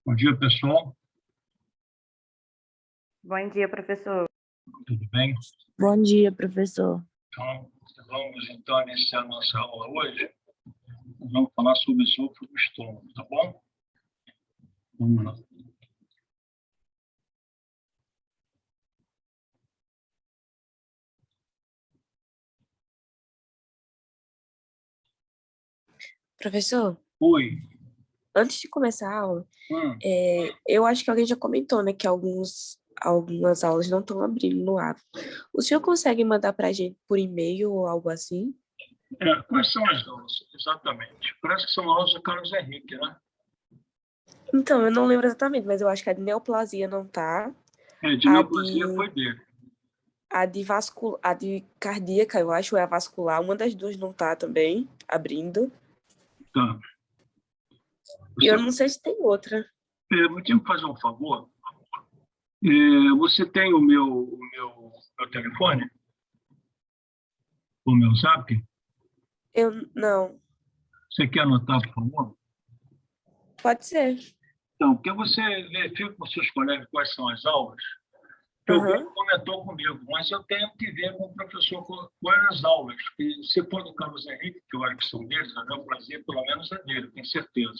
Bom dia, pessoal. Bom dia, professor. Tudo bem? Bom dia, professor. Então, vamos iniciar nossa aula hoje. Nós vamos falar sobre esôfago e estômago, tá bom? Vamos lá. Professor, Oi. antes de começar a aula, Hum, eu acho que alguém já comentou, né, que algumas aulas não estão abrindo no app. O senhor consegue mandar para a gente por e-mail ou algo assim? quais são as aulas? Exatamente. Parece que são aulas do Carlos Henrique, né? Então, eu não lembro exatamente, mas eu acho que a de neoplasia não tá. De neoplasia foi dele. A de cardíaca, eu acho, é a vascular. Uma das duas não tá também, abrindo. Tá. E eu não sei se tem outra. Eu tenho que fazer um favor. Você tem o meu telefone? O meu zap? Não. Você quer anotar, por favor? Pode ser. Então, porque você verifica com seus colegas quais são as aulas, que alguém comentou comigo, mas eu tenho que ver com o professor quais as aulas. E se for do Carlos Henrique, que eu acho que são deles, a neoplasia pelo menos é dele, tenho certeza.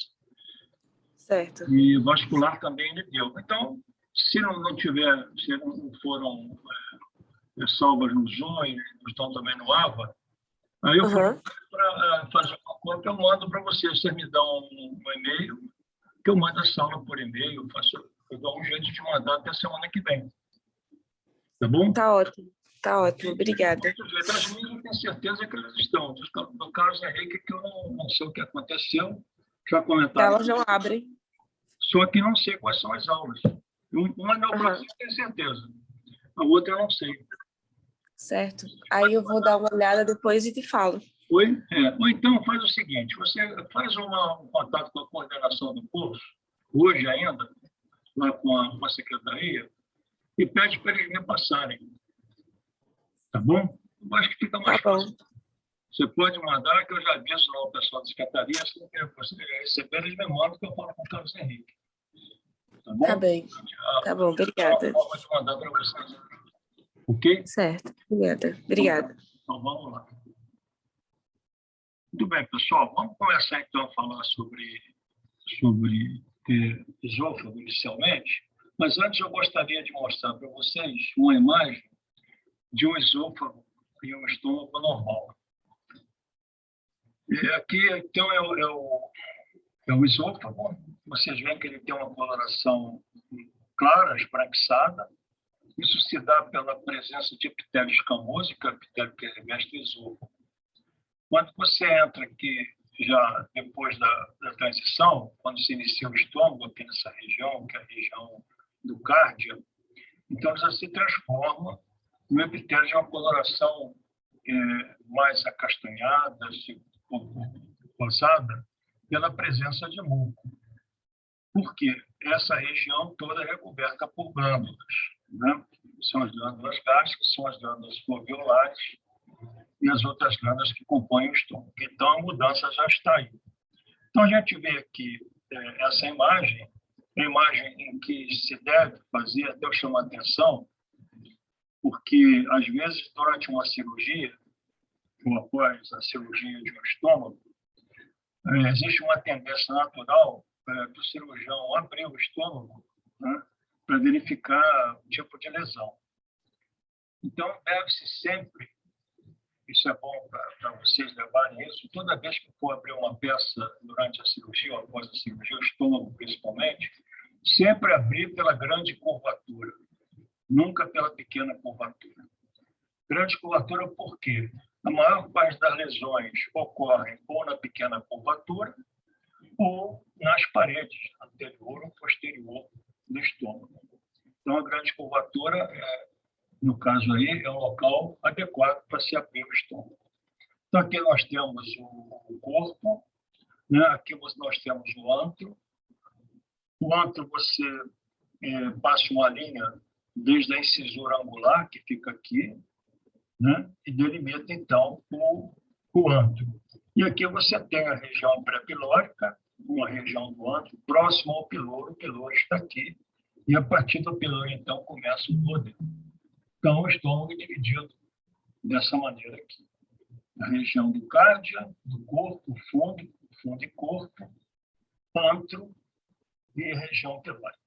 Certo. E vascular também ele deu. Então, se não foram salvas no Zoom e não estão também no AVA, aí eu para fazer uma conta, eu mando para vocês. Vocês me dão um e-mail, que eu mando essa aula por e-mail, eu dou um jeito de mandar até semana que vem. Tá bom? Tá ótimo, obrigada. As minhas eu tenho certeza que elas estão. Do Carlos Henrique, que eu não sei o que aconteceu, já comentaram. Elas não abrem. Só que não sei quais são as aulas. Uma neoplasia eu tenho certeza, a outra eu não sei. Certo. Aí eu vou dar uma olhada depois e te falo. Oi? Ou então faz o seguinte, você faz um contato com a coordenação do curso, hoje ainda, lá com a secretaria, e pede para eles me passarem. Tá bom? Eu acho que fica mais fácil. Você pode mandar, que eu já aviso lá o pessoal da secretaria, se você receber, eles me mandam, que eu falo com o Carlos Henrique. Tá bom? Tá bem. Tá bom, obrigada. Vou te mandar para vocês. Ok? Certo, obrigada. Então, vamos lá. Muito bem, pessoal. Vamos começar, então, a falar sobre esôfago, inicialmente. Mas antes, eu gostaria de mostrar para vocês uma imagem de um esôfago e um estômago normal. E aqui, então, é o esôfago. Vocês veem que ele tem uma coloração clara, esbranquiçada. Isso se dá pela presença de epitélio escamoso, que é o epitélio que reveste o esôfago. Quando você entra aqui, já depois da transição, quando se inicia o estômago, aqui nessa região, que é a região do cárdio, então já se transforma no epitélio de uma coloração mais acastanhada, rosada, pela presença de muco. Por quê? Essa região toda é recoberta por glândulas, né? São as glândulas gástricas, são as glândulas foveolares e as outras glândulas que compõem o estômago. Então, a mudança já está aí. Então, a gente vê aqui essa imagem, a imagem em que se deve fazer, até eu chamo a atenção, porque, às vezes, durante uma cirurgia, ou após a cirurgia de um estômago, existe uma tendência natural do cirurgião abrir o estômago, né, para verificar o tipo de lesão. Então, deve-se sempre, isso é bom para vocês levarem isso, toda vez que for abrir uma peça durante a cirurgia, ou após a cirurgia, o estômago principalmente, sempre abrir pela grande curvatura, nunca pela pequena curvatura. Grande curvatura por quê? A maior parte das lesões ocorrem ou na pequena curvatura ou nas paredes anterior ou posterior do estômago. Então, a grande curvatura, no caso aí, é um local adequado para se abrir o estômago. Então, aqui nós temos o corpo, né? Aqui nós temos o antro. O antro, você passa uma linha desde a incisura angular, que fica aqui, né? E delimita, então, o antro. E aqui você tem a região pré-pilórica uma região do ântro próximo ao piloro. O piloro está aqui. E a partir do piloro, então, começa o duodeno. Então, o estômago é dividido dessa maneira aqui. A região do cárdia, do corpo, fundo e corpo, antro e região pelâmica.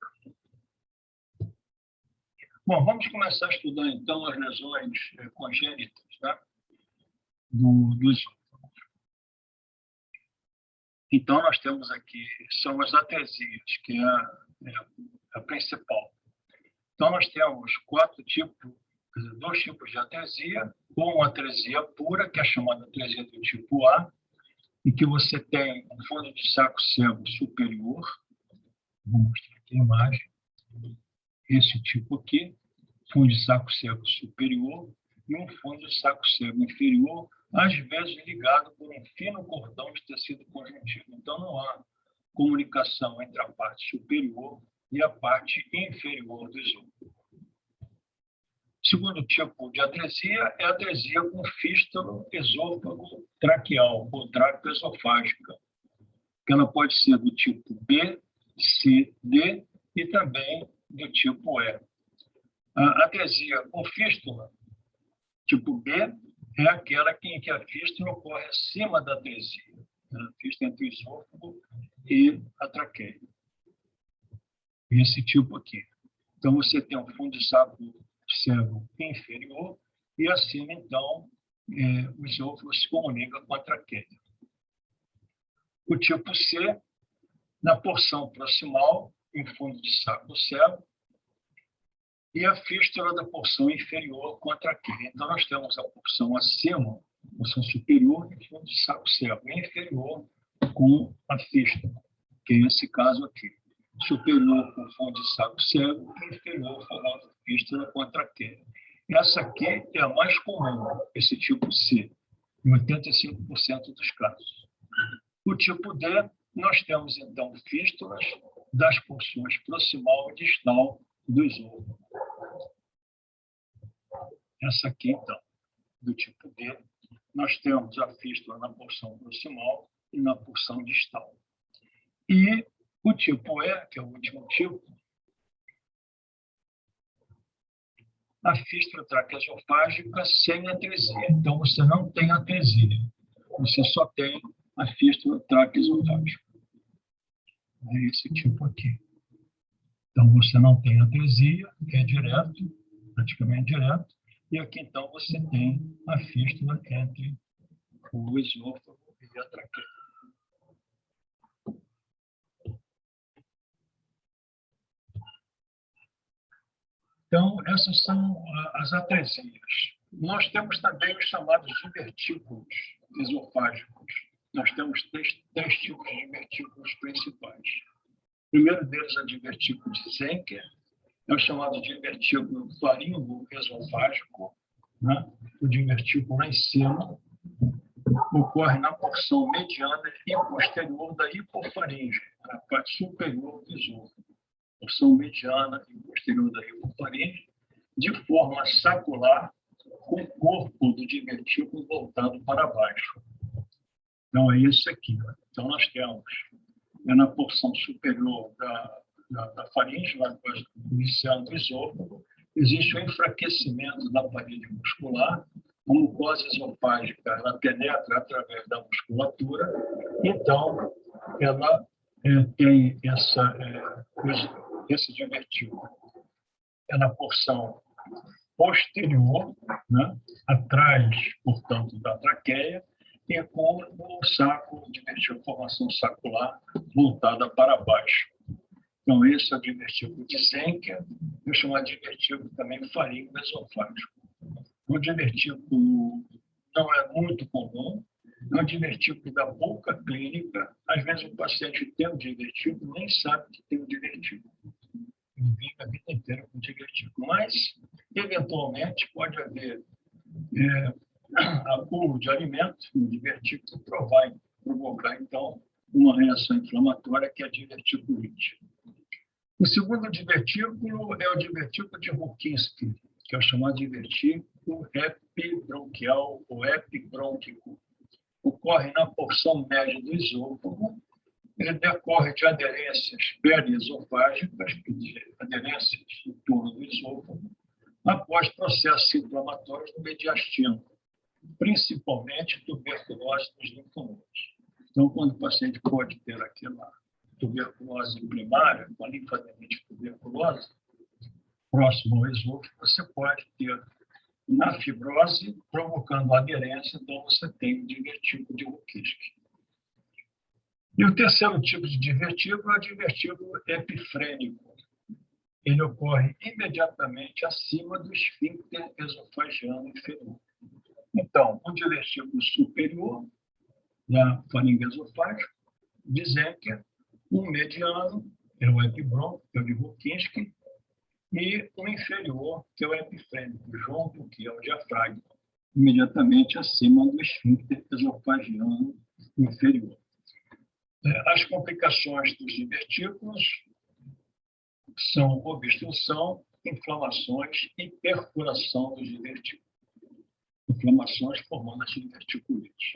Bom, vamos começar a estudar, então, as lesões congênitas, né, do esôfago. Então, nós temos aqui, são as atresias, que é a principal. Então, nós temos dois tipos de atresia, ou uma atresia pura, que é chamada atresia do tipo A, e que você tem um fundo de saco cego superior. Vou mostrar aqui a imagem. Esse tipo aqui, fundo de saco cego superior, e um fundo de saco cego inferior, às vezes ligado por um fino cordão de tecido conjuntivo. Então, não há comunicação entre a parte superior e a parte inferior do esôfago. O segundo tipo de atresia é a atresia com fístula esôfago traqueal, ou traqueoesofágica, que ela pode ser do tipo B, C, D e também do tipo E. A atresia com fístula, tipo B, é aquela em que a fístula ocorre acima da atresia, a fístula entre o esôfago e a traqueia. Esse tipo aqui. Então, você tem um fundo de saco cego inferior e acima, então, o esôfago se comunica com a traqueia. O tipo C, na porção proximal, em fundo de saco cego, e a fístula da porção inferior com a traqueia. Então, nós temos a porção acima, a porção superior, em fundo de saco cego, e inferior com a fístula, que é esse caso aqui. Superior com fundo de saco cego, e inferior com a fístula com a traqueia. Essa aqui é a mais comum, esse tipo C, em 85% dos casos. O tipo D, nós temos, então, fístulas das porções proximal e distal do esôfago. Essa aqui, então, do tipo D, nós temos a fístula na porção proximal e na porção distal. E o tipo E, que é o último tipo, a fístula traqueosofágica sem atresia. Então, você não tem atresia, você só tem a fístula traqueosofágica. É esse tipo aqui. Então, você não tem atresia, é direto, praticamente direto, e aqui, então, você tem a fístula entre o esôfago e a traqueia. Então, essas são as atresias. Nós temos também os chamados divertículos esofágicos. Nós temos três tipos de divertículos principais. O primeiro deles é o divertículo de Zenker, é o chamado divertículo faringo-esofágico, né? O divertículo lá em cima ocorre na porção mediana e posterior da hipofaringe, na parte superior do esôfago. Porção mediana e posterior da hipofaringe, de forma sacular, com o corpo do divertículo voltado para baixo. Então, é isso aqui. Então, nós temos na porção superior da faringe, iniciando o esôfago, existe o enfraquecimento da parede muscular, a mucosa esofágica ela penetra através da musculatura, então ela tem esse divertículo. É na porção posterior, né, atrás, portanto, da traqueia, e com o saco divertículo, formação sacular voltada para baixo. Então, esse é o divertículo de Zenker, eu chamo de divertículo também faringo-esofágico. O divertículo não é muito comum, é um divertículo da pouca clínica. Às vezes o paciente tem um divertículo, nem sabe que tem um divertículo. Ele vive a vida inteira com divertículo, mas, eventualmente, pode haver acúmulo de alimento no divertículo que vai provocar, então, uma reação inflamatória que é a diverticulite. O segundo divertículo é o divertículo de Rokitansky, que é o chamado divertículo epibronquial ou epibrônquico. Ocorre na porção média do esôfago Ele decorre de aderências periesofágicas, quer dizer, aderências em torno do esôfago, após processos inflamatórios no mediastino, principalmente tuberculose dos linfonodos. Então, quando o paciente pode ter aquela tuberculose primária, com a linfadenite tuberculose, próximo ao esôfago, você pode ter na fibrose, provocando aderência, então você tem o divertículo de Rokitansky. E o terceiro tipo de divertículo é o divertículo epifrênico. Ele ocorre imediatamente acima do esfíncter esofagiano inferior. Então, o divertículo superior da faringe esofágica, de Zenker, o mediano, é o epibronco, que é o de Rokitansky, e o inferior, que é o epifrênico, junto, que é o diafragma, imediatamente acima do esfíncter esofagiano inferior. As complicações dos divertículos são obstrução, inflamações e perfuração dos divertículos. Inflamações formando as diverticulites.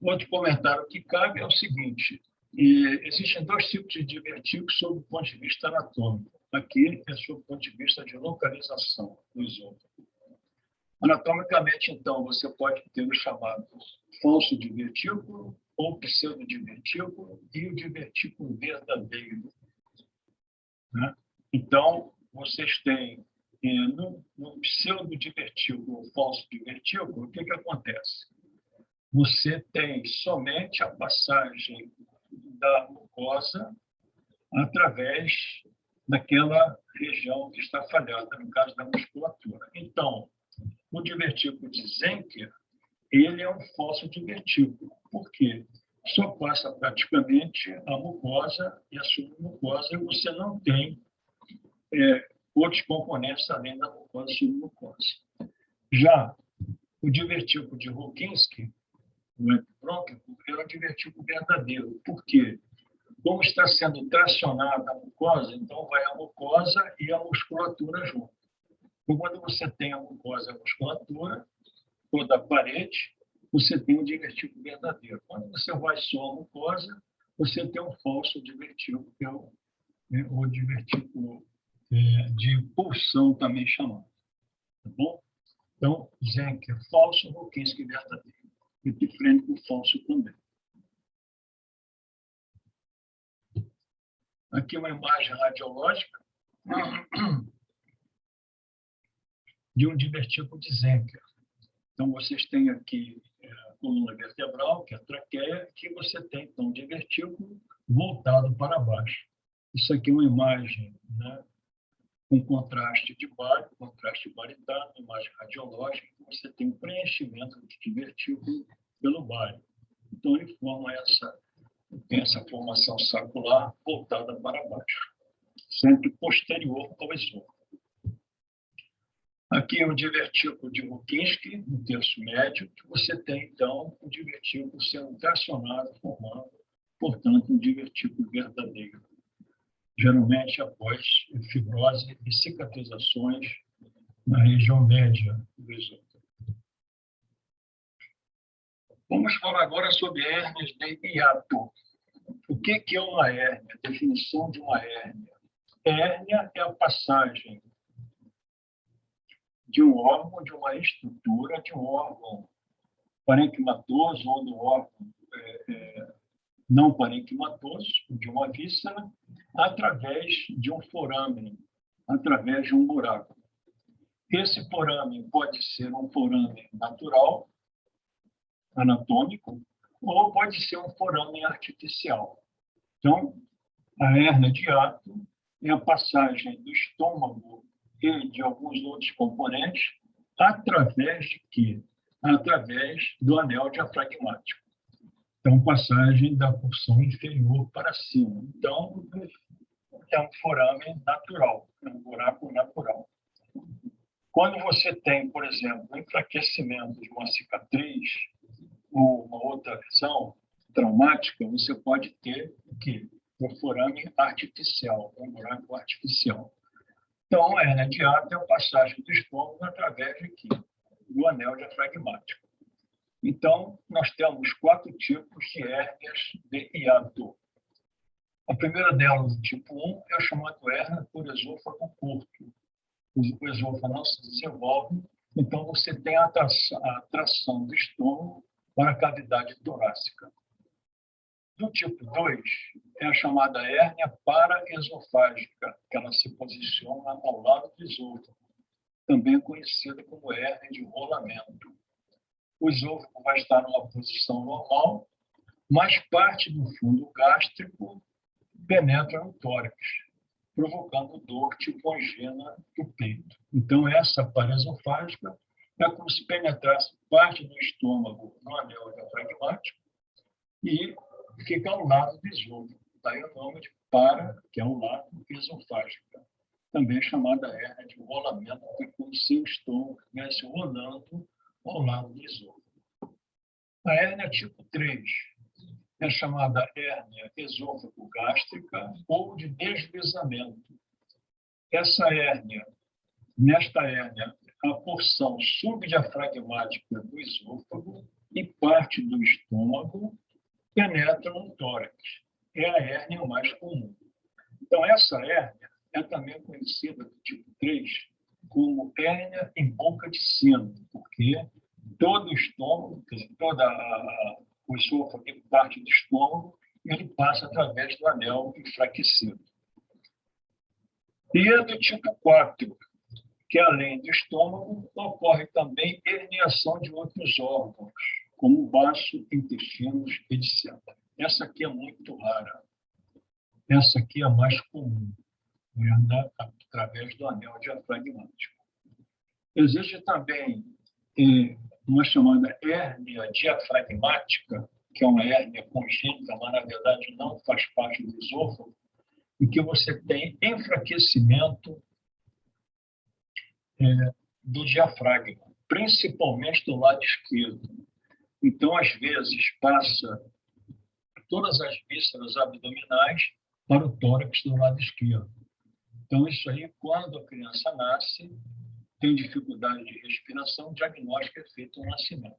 Outro comentário que cabe é o seguinte: existem dois tipos de divertículos sob o ponto de vista anatômico. Aqui é sob o ponto de vista de localização do esôfago. Anatomicamente, então, você pode ter o chamado falso divertículo ou pseudodivertículo e o divertículo verdadeiro. Né? Então, vocês têm no pseudodivertículo ou falso divertículo, o que acontece? Você tem somente a passagem da mucosa através daquela região que está falhada, no caso da musculatura. Então, o divertículo de Zenker, ele é um falso divertículo. Por quê? Só passa praticamente a mucosa e a submucosa, e você não tem outros componentes além da mucosa e submucosa. Já o divertículo de Rokitansky, o epibronquico, é um divertículo verdadeiro. Por quê? Como está sendo tracionada a mucosa, então vai a mucosa e a musculatura junto. Então, quando você tem a mucosa e a musculatura, toda a parede, você tem um divertículo verdadeiro. Quando você vai só a mucosa, você tem um falso divertículo, que é o divertículo de pulsão também chamado. Tá bom? Então, Zenker falso, Rokitansky verdadeiro. Epifrênico falso também. Aqui uma imagem radiológica de um divertículo de Zenker. Então, vocês têm aqui a coluna vertebral, que é a traqueia, que você tem, então, um divertículo voltado para baixo. Isso aqui é uma imagem, né, com contraste de bário, contraste baritano, imagem radiológica, você tem um preenchimento do divertículo pelo bário. Então, ele forma tem essa formação sacular voltada para baixo, sempre posterior ao esôfago. Aqui é o divertículo de Rokitansky, no terço médio, que você tem, então, o divertículo sendo tracionado, formando, portanto, um divertículo verdadeiro. Geralmente após fibrose e cicatrizações na região média do esôfago. Vamos falar agora sobre hérnias de hiato. O que é uma hérnia? A definição de uma hérnia. Hérnia é a passagem de um órgão, de uma estrutura, de um órgão parenquimatoso ou do órgão não parenquimatoso, de uma víscera, através de um forame, através de um buraco. Esse forame pode ser um forame natural, anatômico, ou pode ser um forame artificial. Então, a hérnia de hiato é a passagem do estômago e de alguns outros componentes através de quê? Através do anel diafragmático. Então, passagem da porção inferior para cima. Então, é um forame natural, é um buraco natural. Quando você tem, por exemplo, enfraquecimento de uma cicatriz ou uma outra lesão traumática, você pode ter o quê? Um forame artificial, um buraco artificial. Então, a hérnia de hiato é a passagem do estômago através de quê? Do anel diafragmático. Então, nós temos 4 tipos de hérnias de hiato. A primeira delas, do tipo 1, é chamado hérnia por esôfago curto. O esôfago não se desenvolve, então você tem a atração do estômago para a cavidade torácica. Do tipo 2, é a chamada hérnia paraesofágica, que ela se posiciona ao lado do esôfago, também conhecida como hérnia de rolamento. O esôfago vai estar numa posição normal, mas parte do fundo gástrico penetra no tórax, provocando dor tipo angina do peito. Então, essa paraesofágica é como se penetrasse parte do estômago no anel diafragmático e fica ao lado do esôfago. Daí o nome de para, que é ao lado esofágica. Também chamada hérnia de rolamento, porque como se o estômago estivesse rolando ao lado do esôfago. A hérnia tipo 3 é chamada hérnia esôfago-gástrica ou de deslizamento. Essa hérnia, nesta hérnia, a porção subdiafragmática do esôfago e parte do estômago penetra no tórax. É a hérnia mais comum. Então, essa hérnia é também conhecida do tipo 3 como hérnia em boca de sino, porque todo o estômago, o esôfago e parte do estômago, ele passa através do anel enfraquecido. E a do tipo 4, que além do estômago, ocorre também herniação de outros órgãos, como o baço, intestinos, etc. Essa aqui é muito rara. Essa aqui é a mais comum, através do anel diafragmático. Existe também uma chamada hérnia diafragmática, que é uma hérnia congênita, mas na verdade não faz parte do esôfago, em que você tem enfraquecimento do diafragma, principalmente do lado esquerdo. Então, às vezes, passa todas as vísceras abdominais para o tórax do lado esquerdo. Então, isso aí, quando a criança nasce, tem dificuldade de respiração, o diagnóstico é feito no nascimento.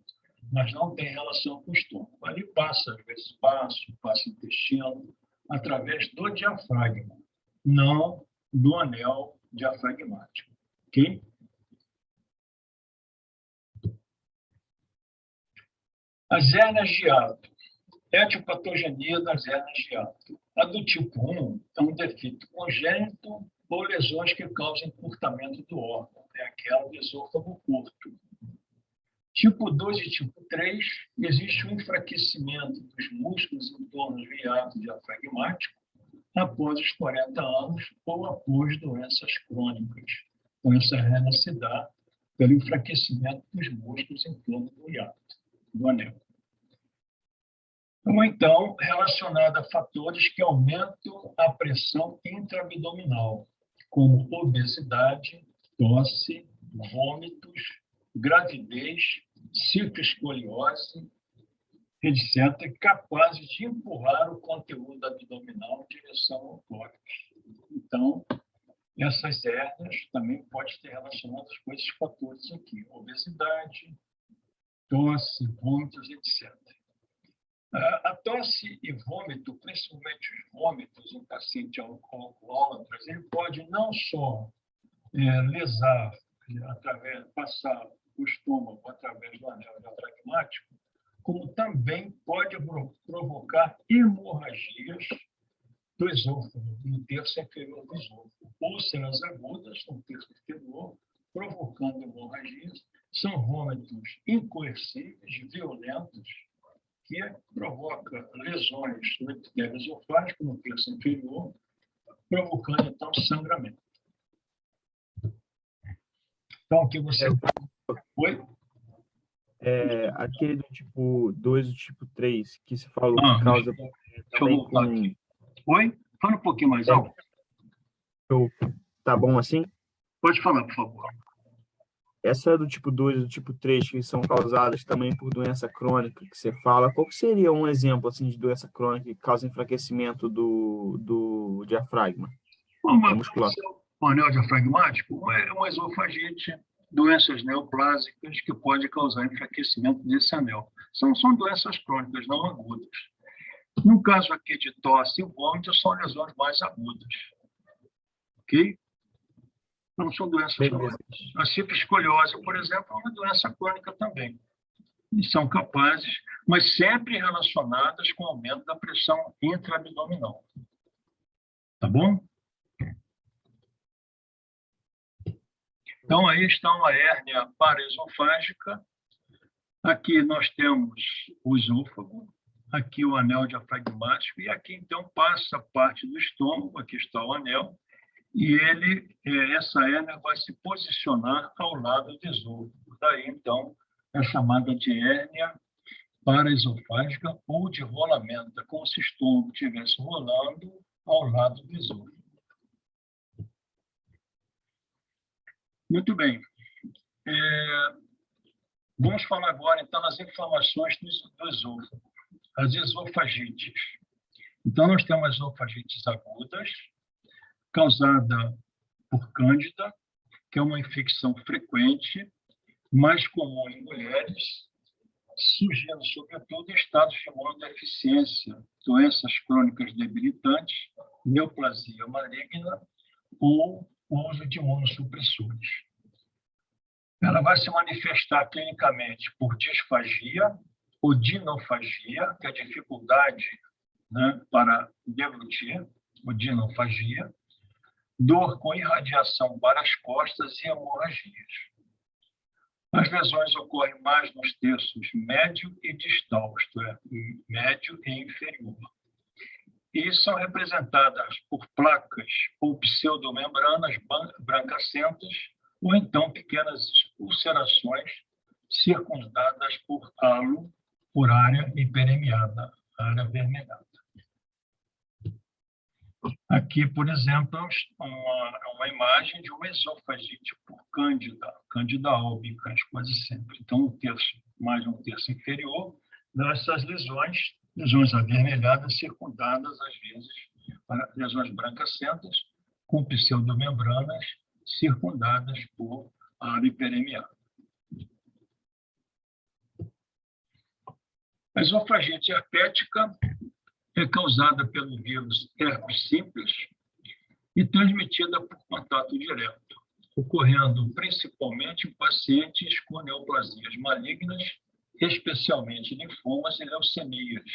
Mas não tem relação com o estômago. Ali passa, às vezes, passa intestino, através do diafragma, não do anel diafragmático. Ok? As hérnias de hiato. Etiopatogenia das hérnias de hiato. A do tipo 1 é um defeito congênito ou lesões que causam encurtamento do órgão. É aquela do esôfago curto. Tipo 2 e tipo 3, existe um enfraquecimento dos músculos em torno do hiato diafragmático após os 40 anos ou após doenças crônicas. Então, essa hérnia se dá pelo enfraquecimento dos músculos em torno do hiato, do anel. Ou então, relacionada a fatores que aumentam a pressão intraabdominal, como obesidade, tosse, vômitos, gravidez, citoescoliose, etc., capazes de empurrar o conteúdo abdominal em direção ao tórax. Então, essas hérnias também podem estar relacionadas com esses fatores aqui: obesidade, tosse, vômitos, etc. A tosse e vômito, principalmente os vômitos em paciente alcoólatras, ele pode não só lesar, passar o estômago através do anel diafragmático, como também pode provocar hemorragias do esôfago, no terço inferior do esôfago, úlceras agudas no terço inferior, provocando hemorragias. São vômitos incoercíveis, violentos, que provoca lesões no epitélio esofágico, no terço inferior, provocando, então, sangramento. Então, aqui você... Oi? Aquele do tipo 2 e do tipo 3, que se falou que causa... Deixa eu voltar aqui. Oi? Fala um pouquinho mais alto. Tá bom assim? Pode falar, por favor. Essa do tipo 2 e do tipo 3, que são causadas também por doença crônica, que você fala, qual que seria um exemplo assim, de doença crônica que causa enfraquecimento do diafragma? O anel diafragmático é uma esofagite, doenças neoplásicas que pode causar enfraquecimento desse anel. São doenças crônicas, não agudas. No caso aqui de tosse e vômito, são lesões mais agudas. Ok? Não são doenças Beleza. crônicas. A cifoescoliose, por exemplo, é uma doença crônica também. E são capazes, mas sempre relacionadas com o aumento da pressão intraabdominal. Tá bom? Então, aí está uma hérnia paraesofágica. Aqui nós temos o esôfago, aqui o anel diafragmático, e aqui, então, passa a parte do estômago, aqui está o anel, e essa hérnia vai se posicionar ao lado do esôfago. Daí, então, é chamada de hérnia paraesofágica ou de rolamento, como se o estômago estivesse rolando ao lado do esôfago. Muito bem. Vamos falar agora, então, das inflamações do esôfago, as esofagites. Então, nós temos esofagites agudas, causada por cândida, que é uma infecção frequente, mais comum em mulheres, surgindo, sobretudo, em estados de imunodeficiência, doenças crônicas debilitantes, neoplasia maligna ou uso de imunossupressores. Ela vai se manifestar clinicamente por disfagia ou dinofagia, que é a dificuldade, né, para deglutir, ou dinofagia, dor com irradiação para as costas e hemorragias. As lesões ocorrem mais nos terços médio e distal, isto é, médio e inferior. E são representadas por placas ou pseudomembranas brancacentas, ou então pequenas ulcerações circundadas por halo, por área hiperemiada, área avermelhada. Aqui, por exemplo, uma imagem de uma esofagite por cândida albicans, quase sempre. Então, mais um terço inferior, dessas lesões avermelhadas circundadas, às vezes, para lesões brancacentas, com pseudomembranas circundadas por área hiperemiada. A esofagite herpética é causada pelo vírus herpes simples e transmitida por contato direto, ocorrendo principalmente em pacientes com neoplasias malignas, especialmente linfomas e leucemias.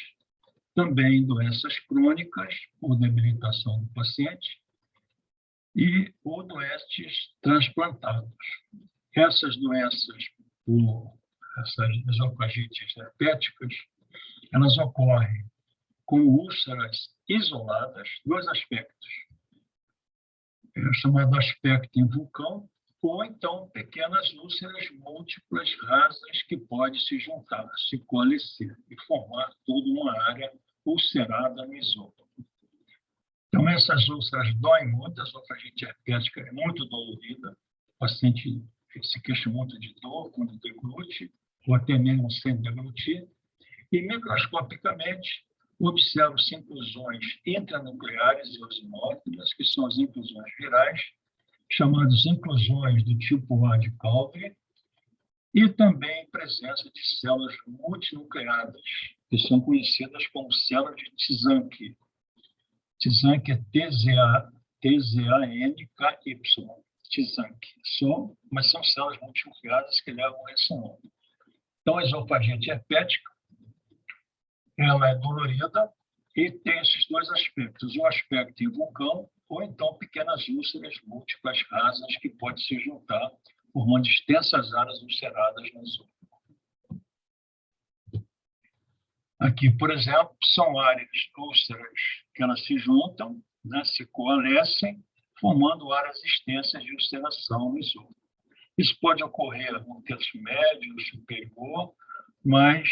Também doenças crônicas, por debilitação do paciente, ou doentes transplantados. Essas doenças, essas esofagites herpéticas, elas ocorrem com úlceras isoladas, dois aspectos. É o chamado aspecto em vulcão, ou então pequenas úlceras múltiplas rasas que podem se juntar, se coalescer e formar toda uma área ulcerada no esôfago. Então, essas úlceras doem muito, a esofagite herpética é muito dolorida, o paciente se queixa muito de dor quando deglute, ou até mesmo sem deglutir, e microscopicamente observam-se inclusões intranucleares e eosinófilas, que são as inclusões virais, chamadas inclusões do tipo A de Calvert, e também presença de células multinucleadas, que são conhecidas como células de Tzanck. Tzanck é T-Z-A-N-K-Y, Tzanck. Mas são células multinucleadas que levam esse nome. Então, a esofagite herpética, ela é dolorida e tem esses dois aspectos, o aspecto em vulcão ou então pequenas úlceras múltiplas rasas que podem se juntar, formando extensas áreas ulceradas no esôfago. Aqui, por exemplo, são áreas úlceras que elas se juntam, né, se coalescem, formando áreas extensas de ulceração no esôfago. Isso pode ocorrer no terço médio, superior, mas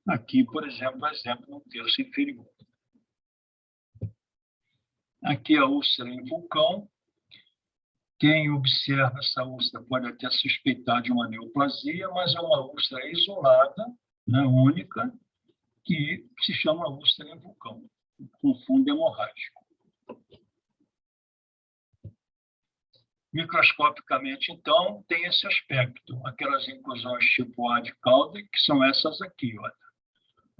aqui, por exemplo, no terço inferior. Aqui a úlcera em vulcão. Quem observa essa úlcera pode até suspeitar de uma neoplasia, mas é uma úlcera isolada, né, única, que se chama úlcera em vulcão, com fundo hemorrágico. Microscopicamente, então, tem esse aspecto, aquelas inclusões tipo A de Calvert, que são essas aqui, olha.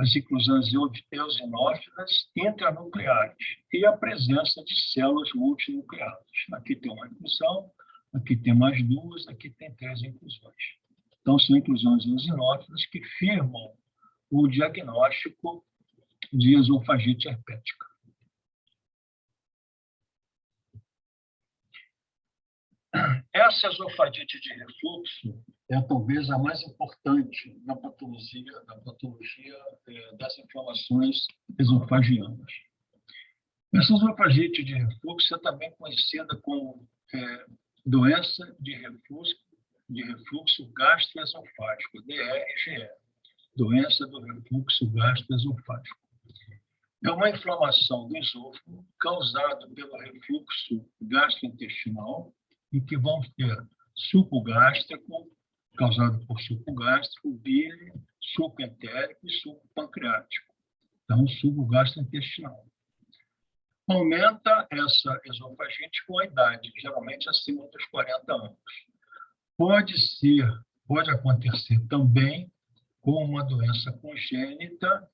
as inclusões eosinófilas intranucleares e a presença de células multinucleadas. Aqui tem uma inclusão, aqui tem mais duas, aqui tem 3 inclusões. Então, são inclusões eosinófilas que firmam o diagnóstico de esofagite herpética. Essa esofagite de refluxo é talvez a mais importante na patologia das inflamações esofagianas. Essa esofagite de refluxo é também conhecida como doença de refluxo gastroesofágico, DRGE, doença do refluxo gastroesofágico. É uma inflamação do esôfago causada pelo refluxo gastrointestinal e que vão ter suco gástrico, causado por suco gástrico, bile, suco entérico e suco pancreático. Então, suco gastrointestinal. Aumenta essa esofagite com a idade, geralmente acima dos 40 anos. Pode acontecer também com uma doença congênita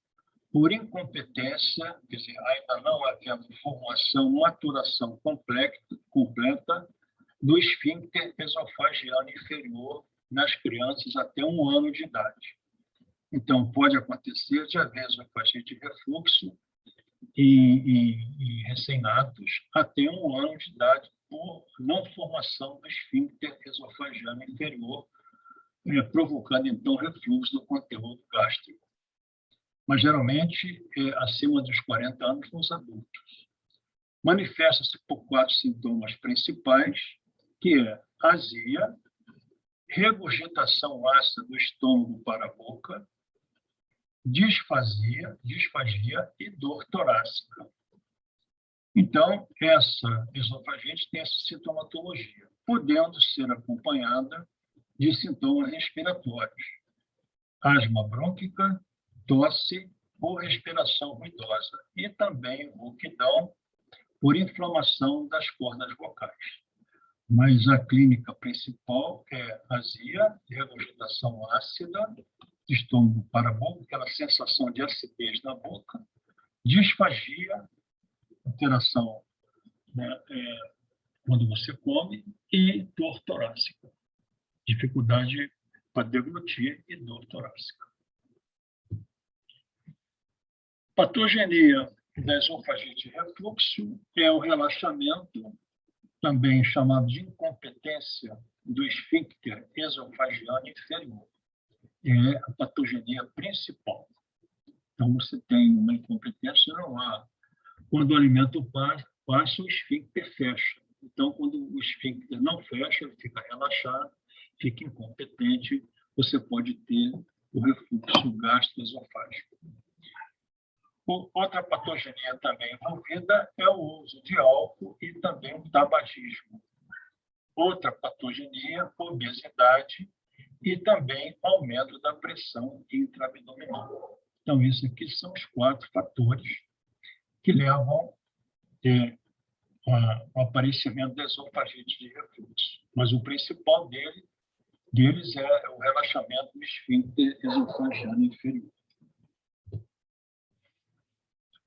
por incompetência, quer dizer, ainda não havendo formação, maturação completa do esfíncter esofagiano inferior nas crianças até 1 ano de idade. Então, pode acontecer de haver esofagite de refluxo em recém-natos até 1 ano de idade por não formação do esfíncter esofagiano inferior, provocando, então, refluxo do conteúdo gástrico. Mas, geralmente, acima dos 40 anos nos adultos. Manifesta-se por 4 sintomas principais, que é azia, regurgitação ácida do estômago para a boca, disfagia e dor torácica. Então, essa esofagite tem essa sintomatologia, podendo ser acompanhada de sintomas respiratórios, asma brônquica, tosse ou respiração ruidosa, e também rouquidão por inflamação das cordas vocais. Mas a clínica principal é azia, regurgitação ácida, estômago para a boca, aquela sensação de acidez na boca, disfagia, alteração, né, quando você come, e dor torácica, dificuldade para deglutir e dor torácica. Patogenia da esofagite refluxo é o relaxamento, também chamado de incompetência do esfíncter esofagiano inferior. É a patogenia principal. Então, você tem uma incompetência, não há. Quando o alimento passa, o esfíncter fecha. Então, quando o esfíncter não fecha, ele fica relaxado, fica incompetente, você pode ter o refluxo gastroesofágico. Outra patogenia também envolvida é o uso de álcool e também o tabagismo. Outra patogenia, obesidade e também aumento da pressão intraabdominal. Então, esses aqui são os 4 fatores que levam ao aparecimento da esofagite de refluxo. Mas o principal deles é o relaxamento do esfíncter esofagiano inferior.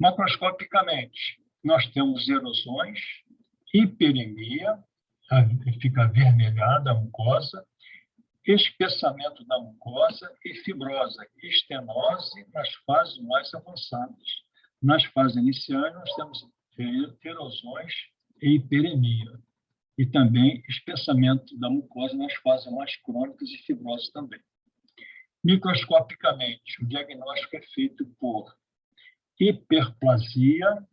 Macroscopicamente, nós temos erosões, hiperemia, fica avermelhada a mucosa, espessamento da mucosa e fibrose, estenose nas fases mais avançadas. Nas fases iniciais, nós temos erosões e hiperemia, e também espessamento da mucosa nas fases mais crônicas e fibrose também. Microscopicamente, o diagnóstico é feito por hiperplasia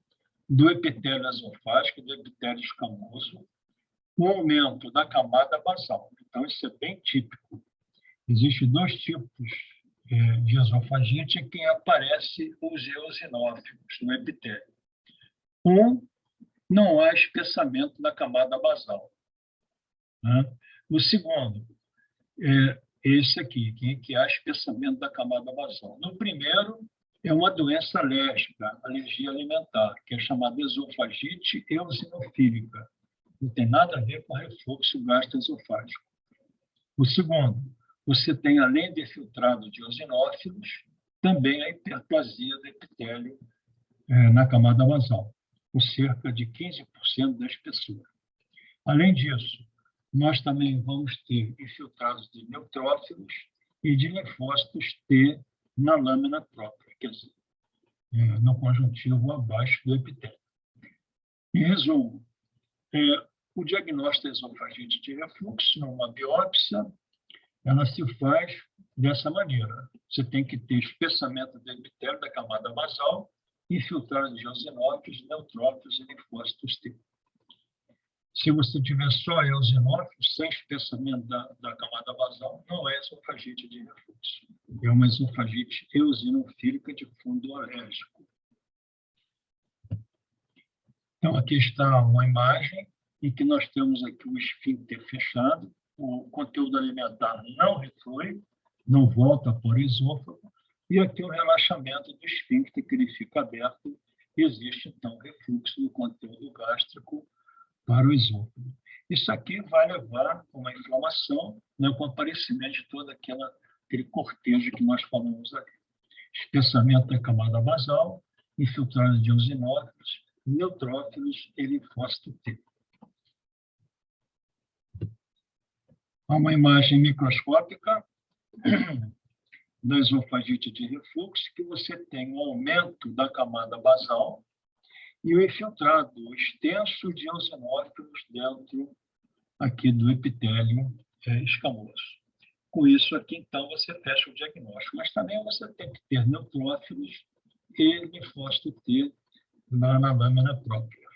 do epitélio esofágico, do epitélio escamoso, o aumento da camada basal. Então, isso é bem típico. Existem 2 tipos de esofagite em que aparecem os eosinófilos no epitélio. Não há espessamento da camada basal. Né? O segundo é esse aqui, que há espessamento da camada basal. No primeiro, é uma doença alérgica, alergia alimentar, que é chamada esofagite eosinofílica. Não tem nada a ver com refluxo gastroesofágico. O segundo, você tem, além de filtrado de eosinófilos, também a hiperplasia do epitélio na camada basal, por cerca de 15% das pessoas. Além disso, nós também vamos ter infiltrados de neutrófilos e de linfócitos T na lâmina própria, quer dizer, no conjuntivo abaixo do epitélio. Em resumo, o diagnóstico da esofagite de refluxo, numa biópsia, ela se faz dessa maneira. Você tem que ter espessamento do epitélio da camada basal, infiltrado de eosinófilos, neutrófilos e linfócitos T. Se você tiver só eosinófilos, sem espessamento da camada basal, não é esofagite de refluxo. É uma esofagite eosinofílica de fundo alérgico. Então, aqui está uma imagem em que nós temos aqui o esfíncter fechado, o conteúdo alimentar não reflui, não volta para o esôfago, e aqui o relaxamento do esfíncter, que ele fica aberto, existe, então, refluxo do conteúdo gástrico para o esôfago. Isso aqui vai levar a uma inflamação, né, com o aparecimento de todo aquele cortejo que nós falamos ali. Espessamento da camada basal, infiltrado de eosinófilos, neutrófilos e linfócito T. Há uma imagem microscópica da esofagite de refluxo, que você tem um aumento da camada basal e o infiltrado extenso de eosinófilos dentro aqui do epitélio escamoso. Com isso aqui, então, você fecha o diagnóstico. Mas também você tem que ter neutrófilos e linfócito T na lâmina própria.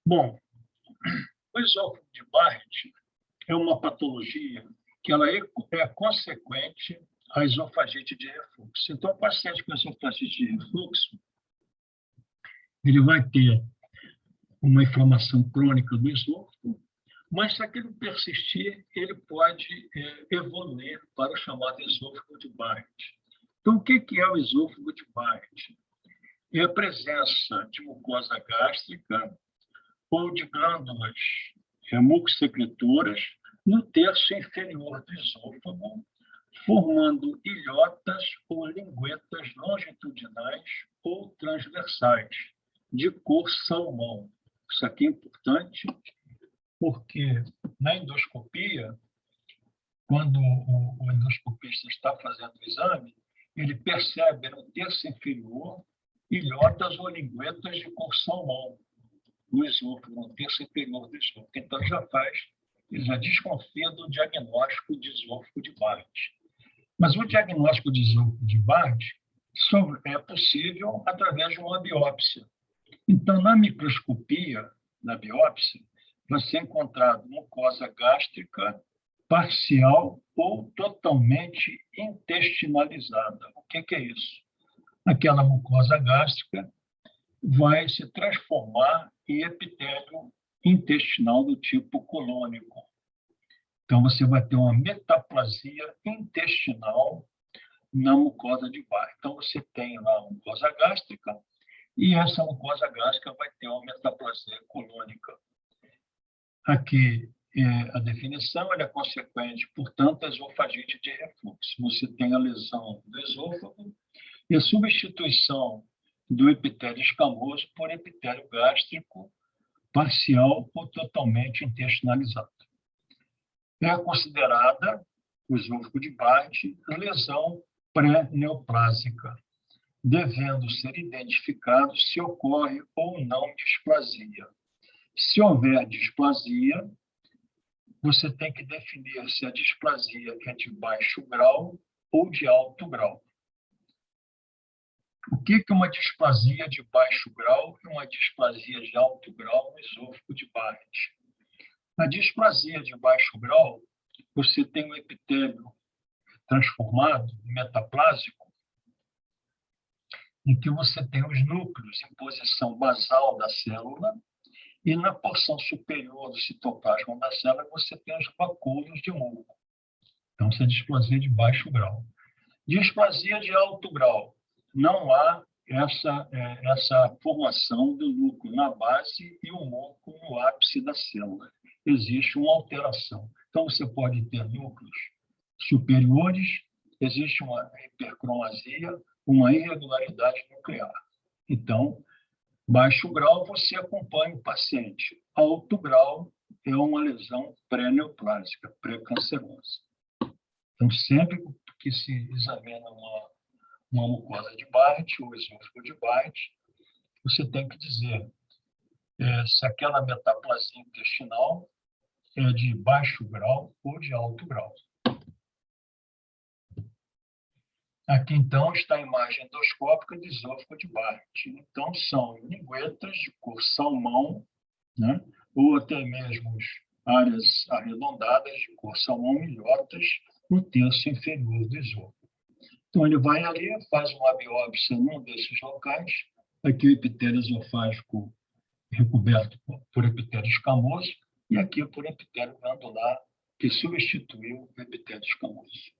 Bom, o esôfago de Barrett é uma patologia que ela é consequente à esofagite de refluxo. Então, o paciente com esofagite de refluxo, ele vai ter uma inflamação crônica do esôfago, mas se aquilo persistir, ele pode evoluir para o chamado esôfago de Barrett. Então, o que é o esôfago de Barrett? É a presença de mucosa gástrica ou de glândulas mucosecretoras no terço inferior do esôfago, formando ilhotas ou linguetas longitudinais ou transversais, de cor salmão. Isso aqui é importante, porque na endoscopia, quando o endoscopista está fazendo o exame, ele percebe no terço inferior ilhotas ou linguetas de cor salmão no esôfago, no terço inferior do esôfago. Então, ele já desconfia do diagnóstico de esôfago de Barrett. Mas o diagnóstico de esôfago de Barrett só é possível através de uma biópsia. Então, na microscopia, na biópsia, vai ser encontrado mucosa gástrica parcial ou totalmente intestinalizada. O que é isso? Aquela mucosa gástrica vai se transformar em epitélio intestinal do tipo colônico. Então, você vai ter uma metaplasia intestinal na mucosa de Barrett. Então, você tem lá a mucosa gástrica e essa mucosa gástrica vai ter uma metaplasia colônica. Aqui a definição é consequente, portanto, a esofagite de refluxo. Você tem a lesão do esôfago e a substituição do epitélio escamoso por epitélio gástrico parcial ou totalmente intestinalizado. É considerada, o esôfago de Barrett, lesão pré-neoplásica, devendo ser identificado se ocorre ou não displasia. Se houver displasia, você tem que definir se a displasia é de baixo grau ou de alto grau. O que é uma displasia de baixo grau e uma displasia de alto grau no esôfago de Barrett? Na displasia de baixo grau, você tem um epitélio transformado, metaplásico, em que você tem os núcleos em posição basal da célula e na porção superior do citoplasma da célula você tem os vacúolos de muco. Então, isso é displasia de baixo grau. Displasia de alto grau. Não há essa formação do núcleo na base e o muco no ápice da célula. Existe uma alteração. Então, você pode ter núcleos superiores existe uma hipercromasia, uma irregularidade nuclear. Então, baixo grau, você acompanha o paciente. Alto grau é uma lesão pré-neoplásica, pré-cancerosa. Então, sempre que se examina uma mucosa de Barrett ou esôfago de Barrett, você tem que dizer se aquela metaplasia intestinal é de baixo grau ou de alto grau. Aqui, então, está a imagem endoscópica de esôfago de Barrett. Então, são linguetas de cor salmão, né? Ou até mesmo áreas arredondadas de cor salmão milhotas no terço inferior do esôfago. Então, ele vai ali, faz uma biópsia num desses locais. Aqui o epitélio esofágico recoberto por epitélio escamoso e aqui por epitélio glandular, que substituiu o epitélio escamoso.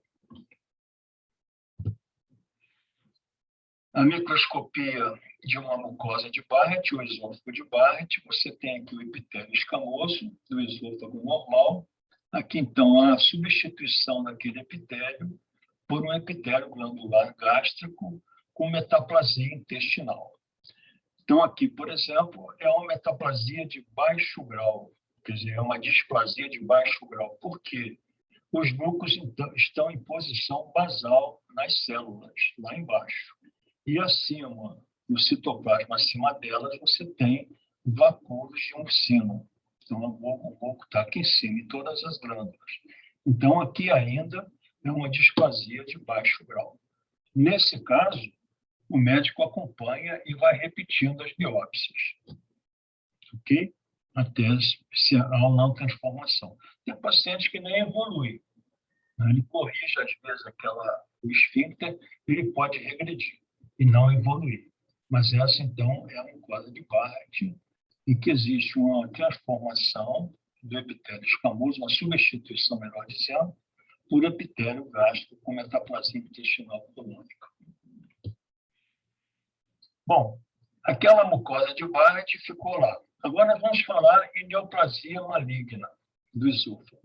A microscopia de uma mucosa de Barrett, o esôfago de Barrett, você tem aqui o epitélio escamoso do esôfago normal. Aqui, então, a substituição daquele epitélio por um epitélio glandular gástrico com metaplasia intestinal. Então, aqui, por exemplo, é uma metaplasia de baixo grau, quer dizer, é uma displasia de baixo grau. Por quê? Os núcleos então, estão em posição basal nas células, lá embaixo. E acima, no citoplasma acima delas, você tem vacúolos de mucina. Então, o muco está aqui em cima, em todas as glândulas. Então, aqui ainda é uma displasia de baixo grau. Nesse caso, o médico acompanha e vai repetindo as biópsias, ok? Até se há uma não transformação. Tem pacientes que nem evoluem, né? Ele corrige, às vezes, o esfíncter, ele pode regredir e não evoluir. Mas essa, então, é a mucosa de Barrett, em que existe uma transformação do epitélio escamoso, uma substituição, melhor dizendo, por epitélio gástrico com metaplasia intestinal colônica. Bom, aquela mucosa de Barrett ficou lá. Agora nós vamos falar em neoplasia maligna do esôfago.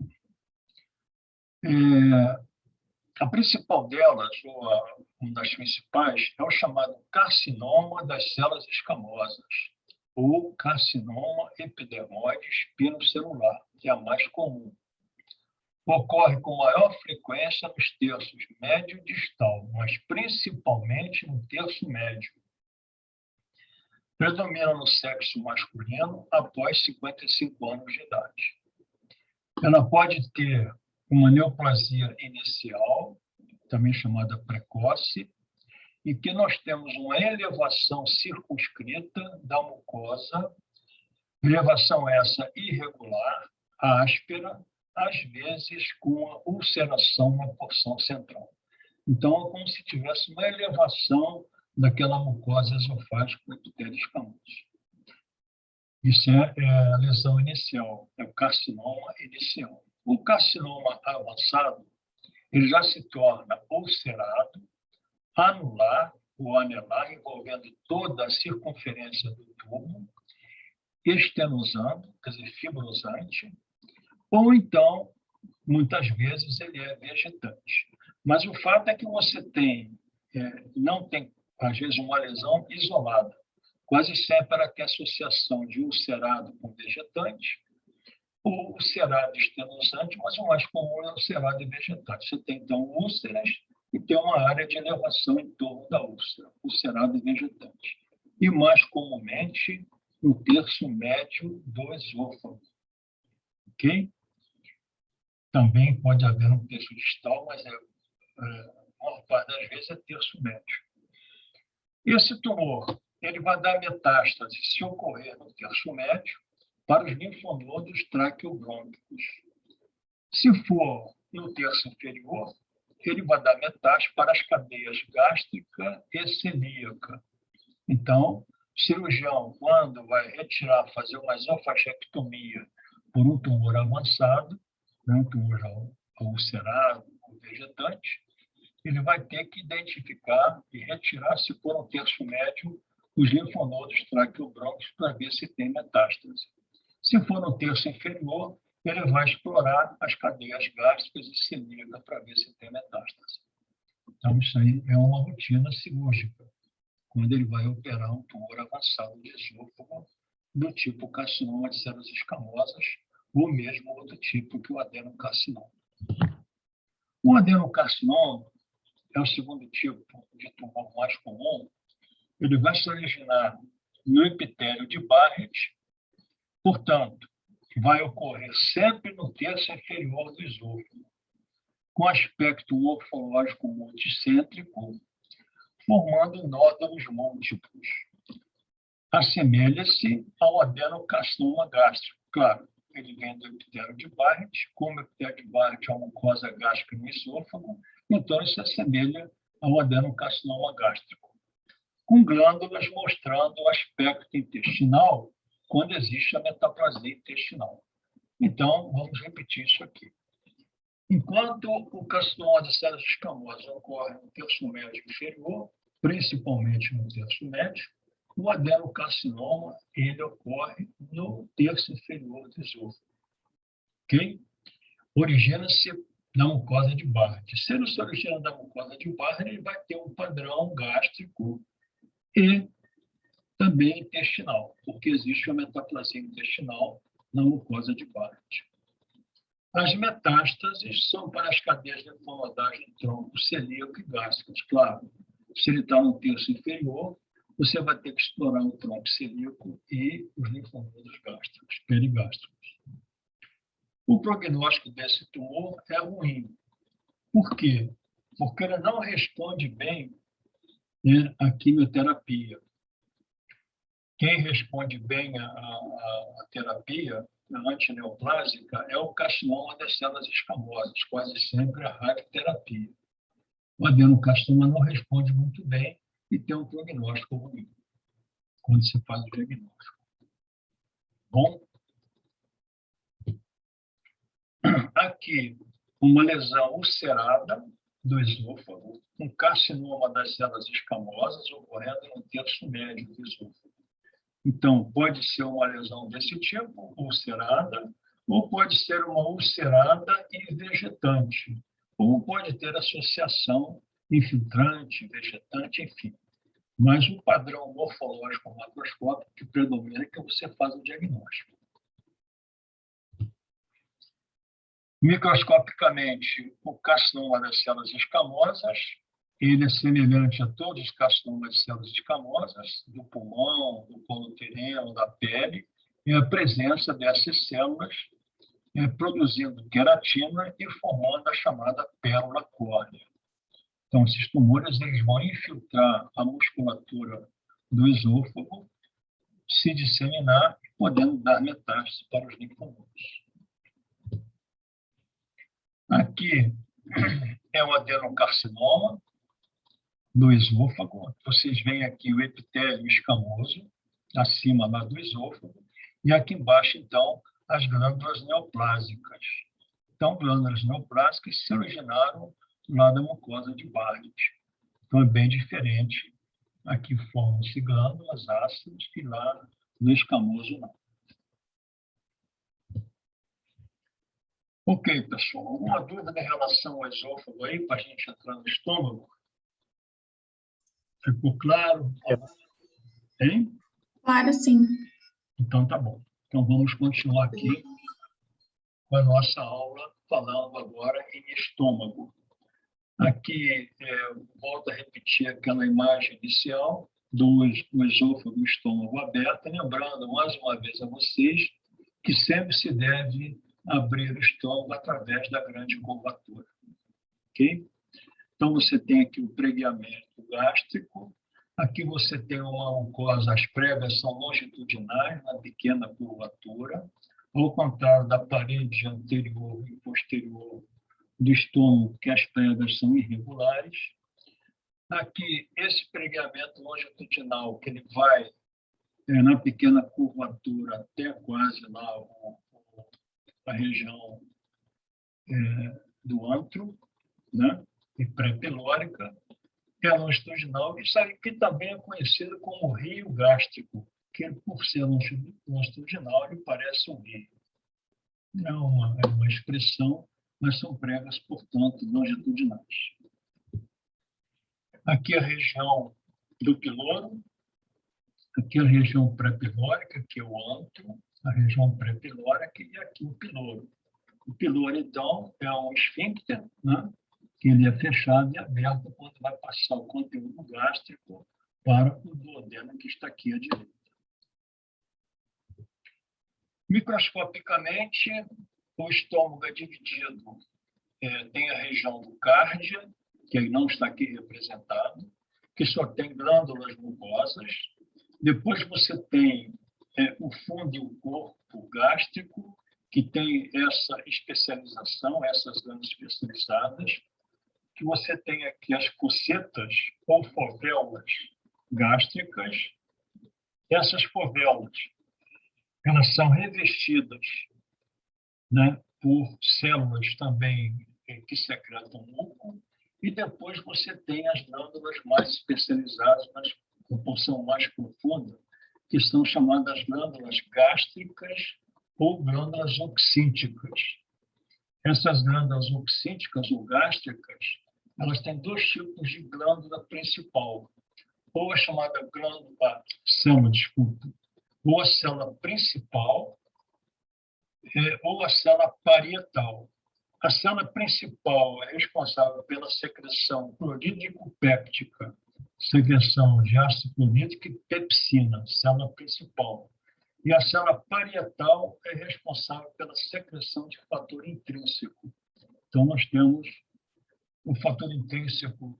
A principal delas, ou uma das principais, é o chamado carcinoma das células escamosas, ou carcinoma epidermoide espinocelular, que é a mais comum. Ocorre com maior frequência nos terços médio e distal, mas principalmente no terço médio. Predomina no sexo masculino após 55 anos de idade. Ela pode ter uma neoplasia inicial, também chamada precoce, em que nós temos uma elevação circunscrita da mucosa, elevação essa irregular, áspera, às vezes com uma ulceração na porção central. Então, é como se tivesse uma elevação daquela mucosa esofágica com epitélio escamoso. Isso é a lesão inicial, é o carcinoma inicial. O carcinoma avançado, ele já se torna ulcerado, anular ou anelar, envolvendo toda a circunferência do tubo, estenosando, quer dizer, fibrosante, ou então, muitas vezes, ele é vegetante. Mas o fato é que você não tem, às vezes, uma lesão isolada. Quase sempre ela tem associação de ulcerado com vegetante, ou ulcerado estenosante, mas o mais comum é ulcerado e vegetante. Você tem, então, úlceras e tem uma área de elevação em torno da úlcera, ulcerado e vegetante. E, mais comumente, no terço médio do esôfago. Ok? Também pode haver um terço distal, mas a maior parte das vezes é terço médio. Esse tumor, ele vai dar metástase, se ocorrer no terço médio, para os linfonodos traqueobrônquicos. Se for no terço inferior, ele vai dar metástase para as cadeias gástrica e celíaca. Então, o cirurgião, quando vai fazer uma esofagectomia por um tumor avançado, um tumor ulcerado ou vegetante, ele vai ter que identificar e retirar, se for um terço médio, os linfonodos traqueobrônquicos para ver se tem metástase. Se for no terço inferior, ele vai explorar as cadeias gástricas e celíacas para ver se tem metástase. Então, isso aí é uma rotina cirúrgica, quando ele vai operar um tumor avançado de esôfago do tipo carcinoma de células escamosas, ou mesmo outro tipo, que é o adenocarcinoma. O adenocarcinoma é o segundo tipo de tumor mais comum. Ele vai se originar no epitélio de Barrett, portanto, vai ocorrer sempre no terço inferior do esôfago, com aspecto morfológico multicêntrico, formando nódulos múltiplos. Assemelha-se ao adenocarcinoma gástrico. Claro, ele vem do epitélio de Barrett, como o epitélio de Barrett é uma mucosa gástrica no esôfago, então ele se assemelha ao adenocarcinoma gástrico, com glândulas mostrando o aspecto intestinal quando existe a metaplasia intestinal. Então, vamos repetir isso aqui. Enquanto o carcinoma de células escamosas ocorre no terço médio inferior, principalmente no terço médio, o adenocarcinoma ele ocorre no terço inferior do esôfago. Ok? Origina-se da mucosa de Barrett. Se ele se origina da mucosa de Barrett, ele vai ter um padrão gástrico e também intestinal, porque existe uma metaplasia intestinal na mucosa de Barrett. As metástases são para as cadeias linfonodárias do tronco celíaco e gástricas. Claro, se ele está no terço inferior, você vai ter que explorar o tronco celíaco e os linfonodos gástricos, perigástricos. O prognóstico desse tumor é ruim. Por quê? Porque ele não responde bem, né, à quimioterapia. Quem responde bem à terapia antineoplásica é o carcinoma das células escamosas, quase sempre a radioterapia. O adenocarcinoma não responde muito bem e tem um prognóstico ruim quando se faz o diagnóstico. Bom, aqui, uma lesão ulcerada do esôfago, um carcinoma das células escamosas ocorrendo no terço médio do esôfago. Então, pode ser uma lesão desse tipo, ulcerada, ou pode ser uma ulcerada e vegetante, ou pode ter associação infiltrante, vegetante, enfim. Mas o padrão morfológico macroscópico que predomina é que você faz o diagnóstico. Microscopicamente, o carcinoma das células escamosas, ele é semelhante a todos os carcinomas de células escamosas, do pulmão, do colo uterino, da pele, e a presença dessas células produzindo queratina e formando a chamada pérola córnea. Então, esses tumores eles vão infiltrar a musculatura do esôfago, se disseminar, podendo dar metástase para os linfonodos. Aqui é o adenocarcinoma do esôfago. Vocês veem aqui o epitélio escamoso, acima lá do esôfago, e aqui embaixo, então, as glândulas neoplásicas. Então, glândulas neoplásicas se originaram lá da mucosa de Barrett. Então, é bem diferente. Aqui formam-se glândulas ácidas e lá no escamoso não. Ok, pessoal. Alguma dúvida em relação ao esôfago aí, para a gente entrar no estômago? Ficou claro? Hein? Claro, sim. Então, tá bom. Então, vamos continuar aqui com a nossa aula, falando agora em estômago. Aqui, volto a repetir aquela imagem inicial do esôfago e estômago aberto, lembrando mais uma vez a vocês que sempre se deve abrir o estômago através da grande curvatura. Ok? Então, você tem aqui o pregueamento gástrico. Aqui você tem uma mucosa, as pregas são longitudinais, na pequena curvatura, ao contrário da parede anterior e posterior do estômago, que as pregas são irregulares. Aqui, esse pregueamento longitudinal, que ele vai na pequena curvatura até quase lá a região do antro, né? E pré-pilórica, é longitudinal. Isso aqui também é conhecido como rio gástrico, que por ser longitudinal, ele parece um rio. É uma expressão, mas são pregas, portanto, longitudinais. Aqui a região do piloro, aqui a região pré-pilórica, que é o antro, a região pré-pilórica, e aqui o piloro. O piloro, então, é um esfíncter, né? Que ele é fechado e aberto quando vai passar o conteúdo gástrico para o duodeno, que está aqui à direita. Microscopicamente, o estômago é dividido, tem a região do cárdia, que não está aqui representado, que só tem glândulas mucosas. Depois você tem o fundo e o corpo gástrico, que tem essa especialização, essas glândulas especializadas, que você tem aqui as focetas ou fovéolas gástricas. Essas fovéolas, elas são revestidas, né, por células também que secretam muco, e depois você tem as glândulas mais especializadas, mas com porção mais profunda, que são chamadas glândulas gástricas ou glândulas oxínticas. Essas glândulas oxínticas ou gástricas, elas têm dois tipos de glândula principal, ou a chamada ou a célula principal, ou a célula parietal. A célula principal é responsável pela secreção clorídrico-péptica, secreção de ácido clorídrico e pepsina, célula principal. E a célula parietal é responsável pela secreção de fator intrínseco. Então, nós temos o fator intrínseco,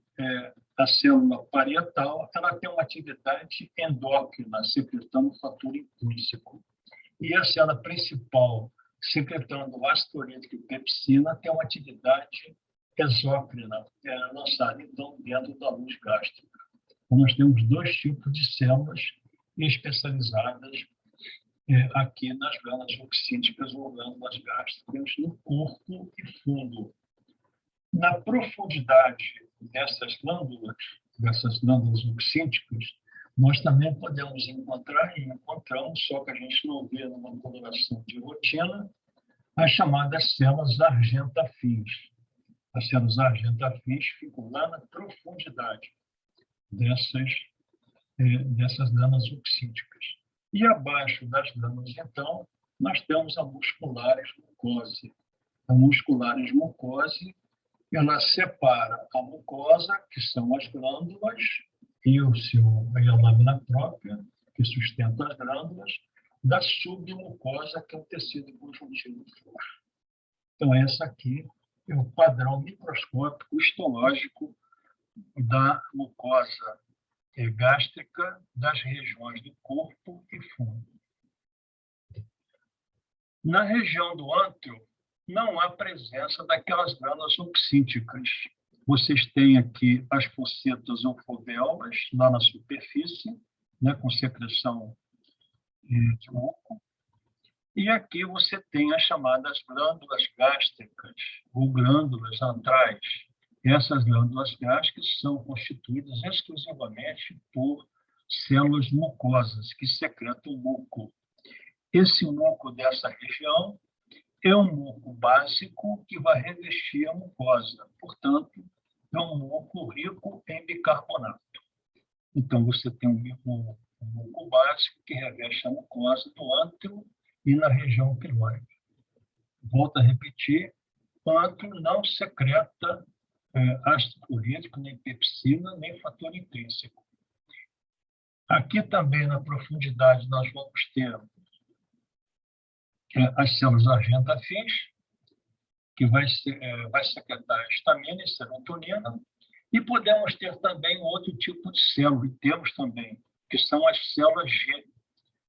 a célula parietal, ela tem uma atividade endócrina, secretando o fator intrínseco. E a célula principal, secretando ácido clorídrico e pepsina, tem uma atividade exócrina, lançada, então, dentro da luz gástrica. Então, nós temos dois tipos de células especializadas aqui nas glândulas oxínticas ou glândulas gástricas, no corpo e fundo. Na profundidade dessas glândulas oxínticas, nós também podemos encontrar, e encontramos, só que a gente não vê numa coloração de rotina, as chamadas células argenta-afins. As células argenta-afins ficam lá na profundidade dessas glândulas oxínticas. E abaixo das glândulas, então, nós temos a musculares mucose. A musculares mucose, ela separa a mucosa, que são as glândulas, e a lâmina própria, que sustenta as glândulas, da submucosa, que é o tecido conjuntivo frouxo. Então, essa aqui é o padrão microscópico histológico da mucosa gástrica das regiões do corpo e fundo. Na região do ântrio, não há presença daquelas glândulas oxínticas. Vocês têm aqui as focetas ou fovéolas lá na superfície, né, com secreção de muco. E aqui você tem as chamadas glândulas gástricas ou glândulas antrais. Essas glândulas gástricas são constituídas exclusivamente por células mucosas que secretam muco. Esse muco dessa região é um muco básico que vai revestir a mucosa. Portanto, é um muco rico em bicarbonato. Então, você tem um muco básico que reveste a mucosa do ântrio e na região pilórica. Volto a repetir, o ântrio não secreta ácido clorídrico, nem pepsina, nem fator intrínseco. Aqui também, na profundidade, nós vamos ter as células argenta-afins, que vai secretar histamina e serotonina, e podemos ter também outro tipo de célula, e temos também, que são as células G.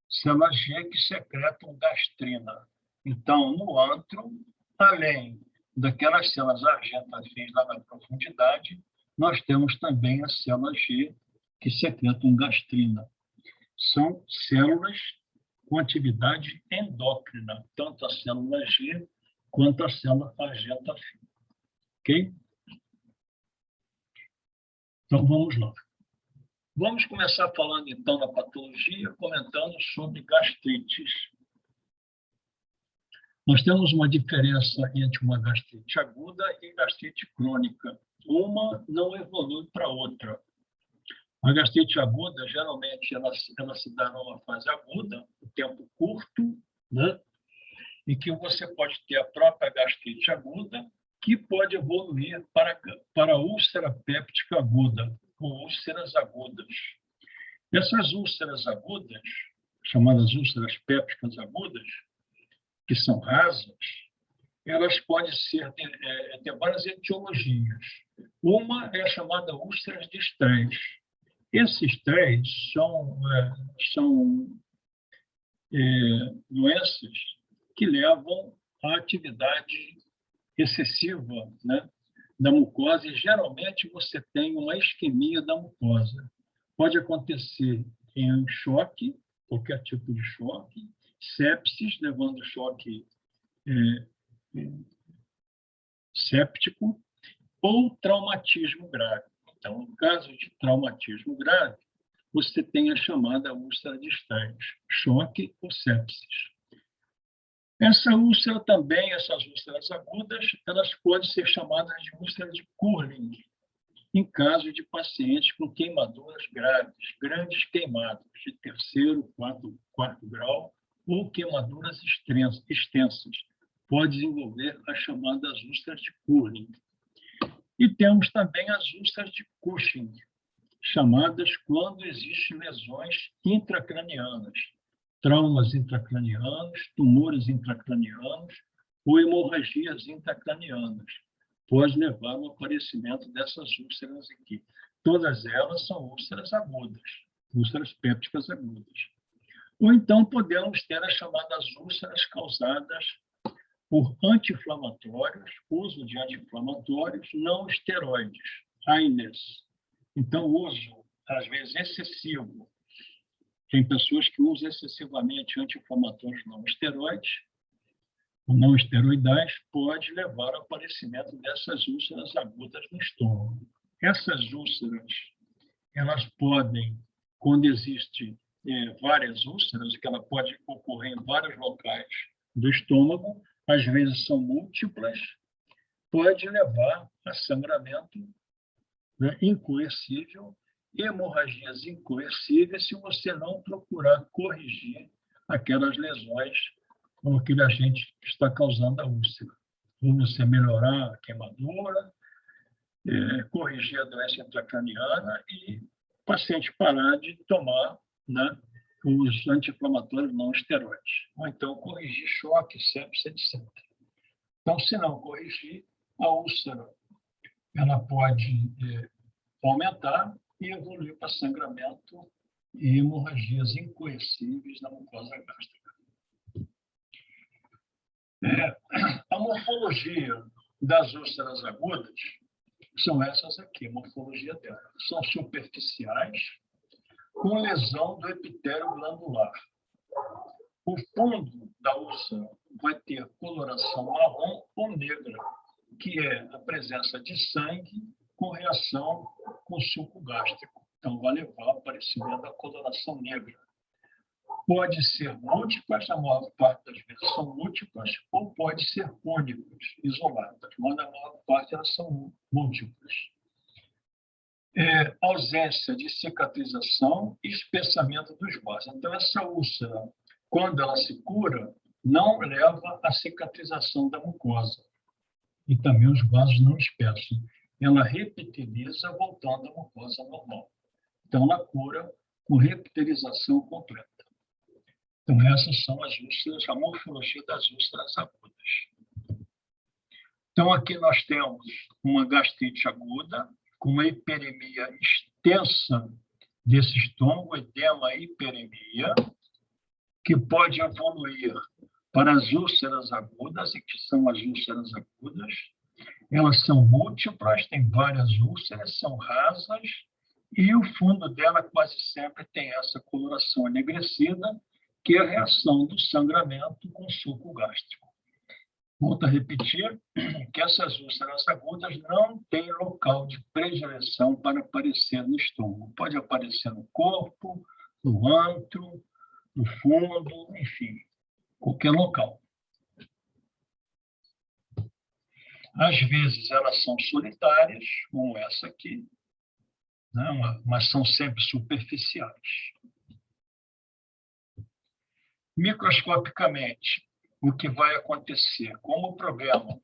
Células G que secretam gastrina. Então, no ântrio, além daquelas células argenta-afins lá na profundidade, nós temos também as células G que secretam gastrina. São células com atividade endócrina, tanto a célula G quanto a célula argenta-afim. Ok? Então, vamos lá. Vamos começar falando, então, da patologia, comentando sobre gastrites. Nós temos uma diferença entre uma gastrite aguda e gastrite crônica. Uma não evolui para a outra. A gastrite aguda, geralmente, ela se dá numa fase aguda, um tempo curto, né? Em que você pode ter a própria gastrite aguda, que pode evoluir para úlcera péptica aguda, ou úlceras agudas. Essas úlceras agudas, chamadas úlceras pépticas agudas, que são rasas, elas podem ter várias etiologias. Uma é a chamada úlceras de estresse. Esses três são doenças que levam à atividade excessiva, né, da mucosa, e geralmente você tem uma isquemia da mucosa. Pode acontecer em choque, qualquer tipo de choque, sepsis, levando choque séptico, ou traumatismo grave. Então, no caso de traumatismo grave, você tem a chamada úlcera de Stein, choque ou sepsis. Essa úlcera também, essas úlceras agudas, elas podem ser chamadas de úlcera de Curling, em caso de pacientes com queimaduras graves, grandes queimadas de terceiro, quarto grau, ou queimaduras extensas. Pode desenvolver as chamadas úlceras de Curling. E temos também as úlceras de Cushing, chamadas quando existem lesões intracranianas, traumas intracranianos, tumores intracranianos ou hemorragias intracranianas. Pode levar ao aparecimento dessas úlceras aqui. Todas elas são úlceras agudas, úlceras pépticas agudas. Ou então podemos ter as chamadas úlceras causadas por anti-inflamatórios, uso de anti-inflamatórios não esteroides, AINES. Então, uso, às vezes, excessivo. Tem pessoas que usam excessivamente anti-inflamatórios não esteroides, ou não esteroidais, pode levar ao aparecimento dessas úlceras agudas no estômago. Essas úlceras, elas podem, quando existem várias úlceras, que ela pode ocorrer em vários locais do estômago, às vezes são múltiplas, pode levar a sangramento, né, incoercível, hemorragias incoercíveis, se você não procurar corrigir aquelas lesões ou aquele agente que está causando a úlcera. Ou você melhorar a queimadura, corrigir a doença intracraniana e o paciente parar de tomar, né, os anti-inflamatórios não esteroides. Ou então corrigir choque, sepsis, etc. Então, se não corrigir, a úlcera ela pode aumentar e evoluir para sangramento e hemorragias incoercíveis na mucosa gástrica. A morfologia das úlceras agudas são essas aqui, a morfologia delas. São superficiais, com lesão do epitélio glandular. O fundo da úlcera vai ter coloração marrom ou negra, que é a presença de sangue com reação com suco gástrico. Então, vai levar ao aparecimento da coloração negra. Pode ser múltiplas, a maior parte das vezes são múltiplas, ou pode ser únicas, isoladas, mas na maior parte elas são múltiplas. Ausência de cicatrização e espessamento dos vasos. Então, essa úlcera, quando ela se cura, não leva à cicatrização da mucosa. E também os vasos não espessam. Ela repitiliza, voltando à mucosa normal. Então, ela cura com repitilização completa. Então, essas são as úlceras, a morfologia das úlceras agudas. Então, aqui nós temos uma gastrite aguda, com uma hiperemia extensa desse estômago, edema e hiperemia, que pode evoluir para as úlceras agudas, e que são as úlceras agudas. Elas são múltiplas, tem várias úlceras, são rasas, e o fundo dela quase sempre tem essa coloração enegrecida, que é a reação do sangramento com suco gástrico. Volto a repetir que essas úlceras agudas não têm local de predileção para aparecer no estômago. Pode aparecer no corpo, no antro, no fundo, enfim, qualquer local. Às vezes elas são solitárias, como essa aqui, né? Mas são sempre superficiais. Microscopicamente, o que vai acontecer? Como o problema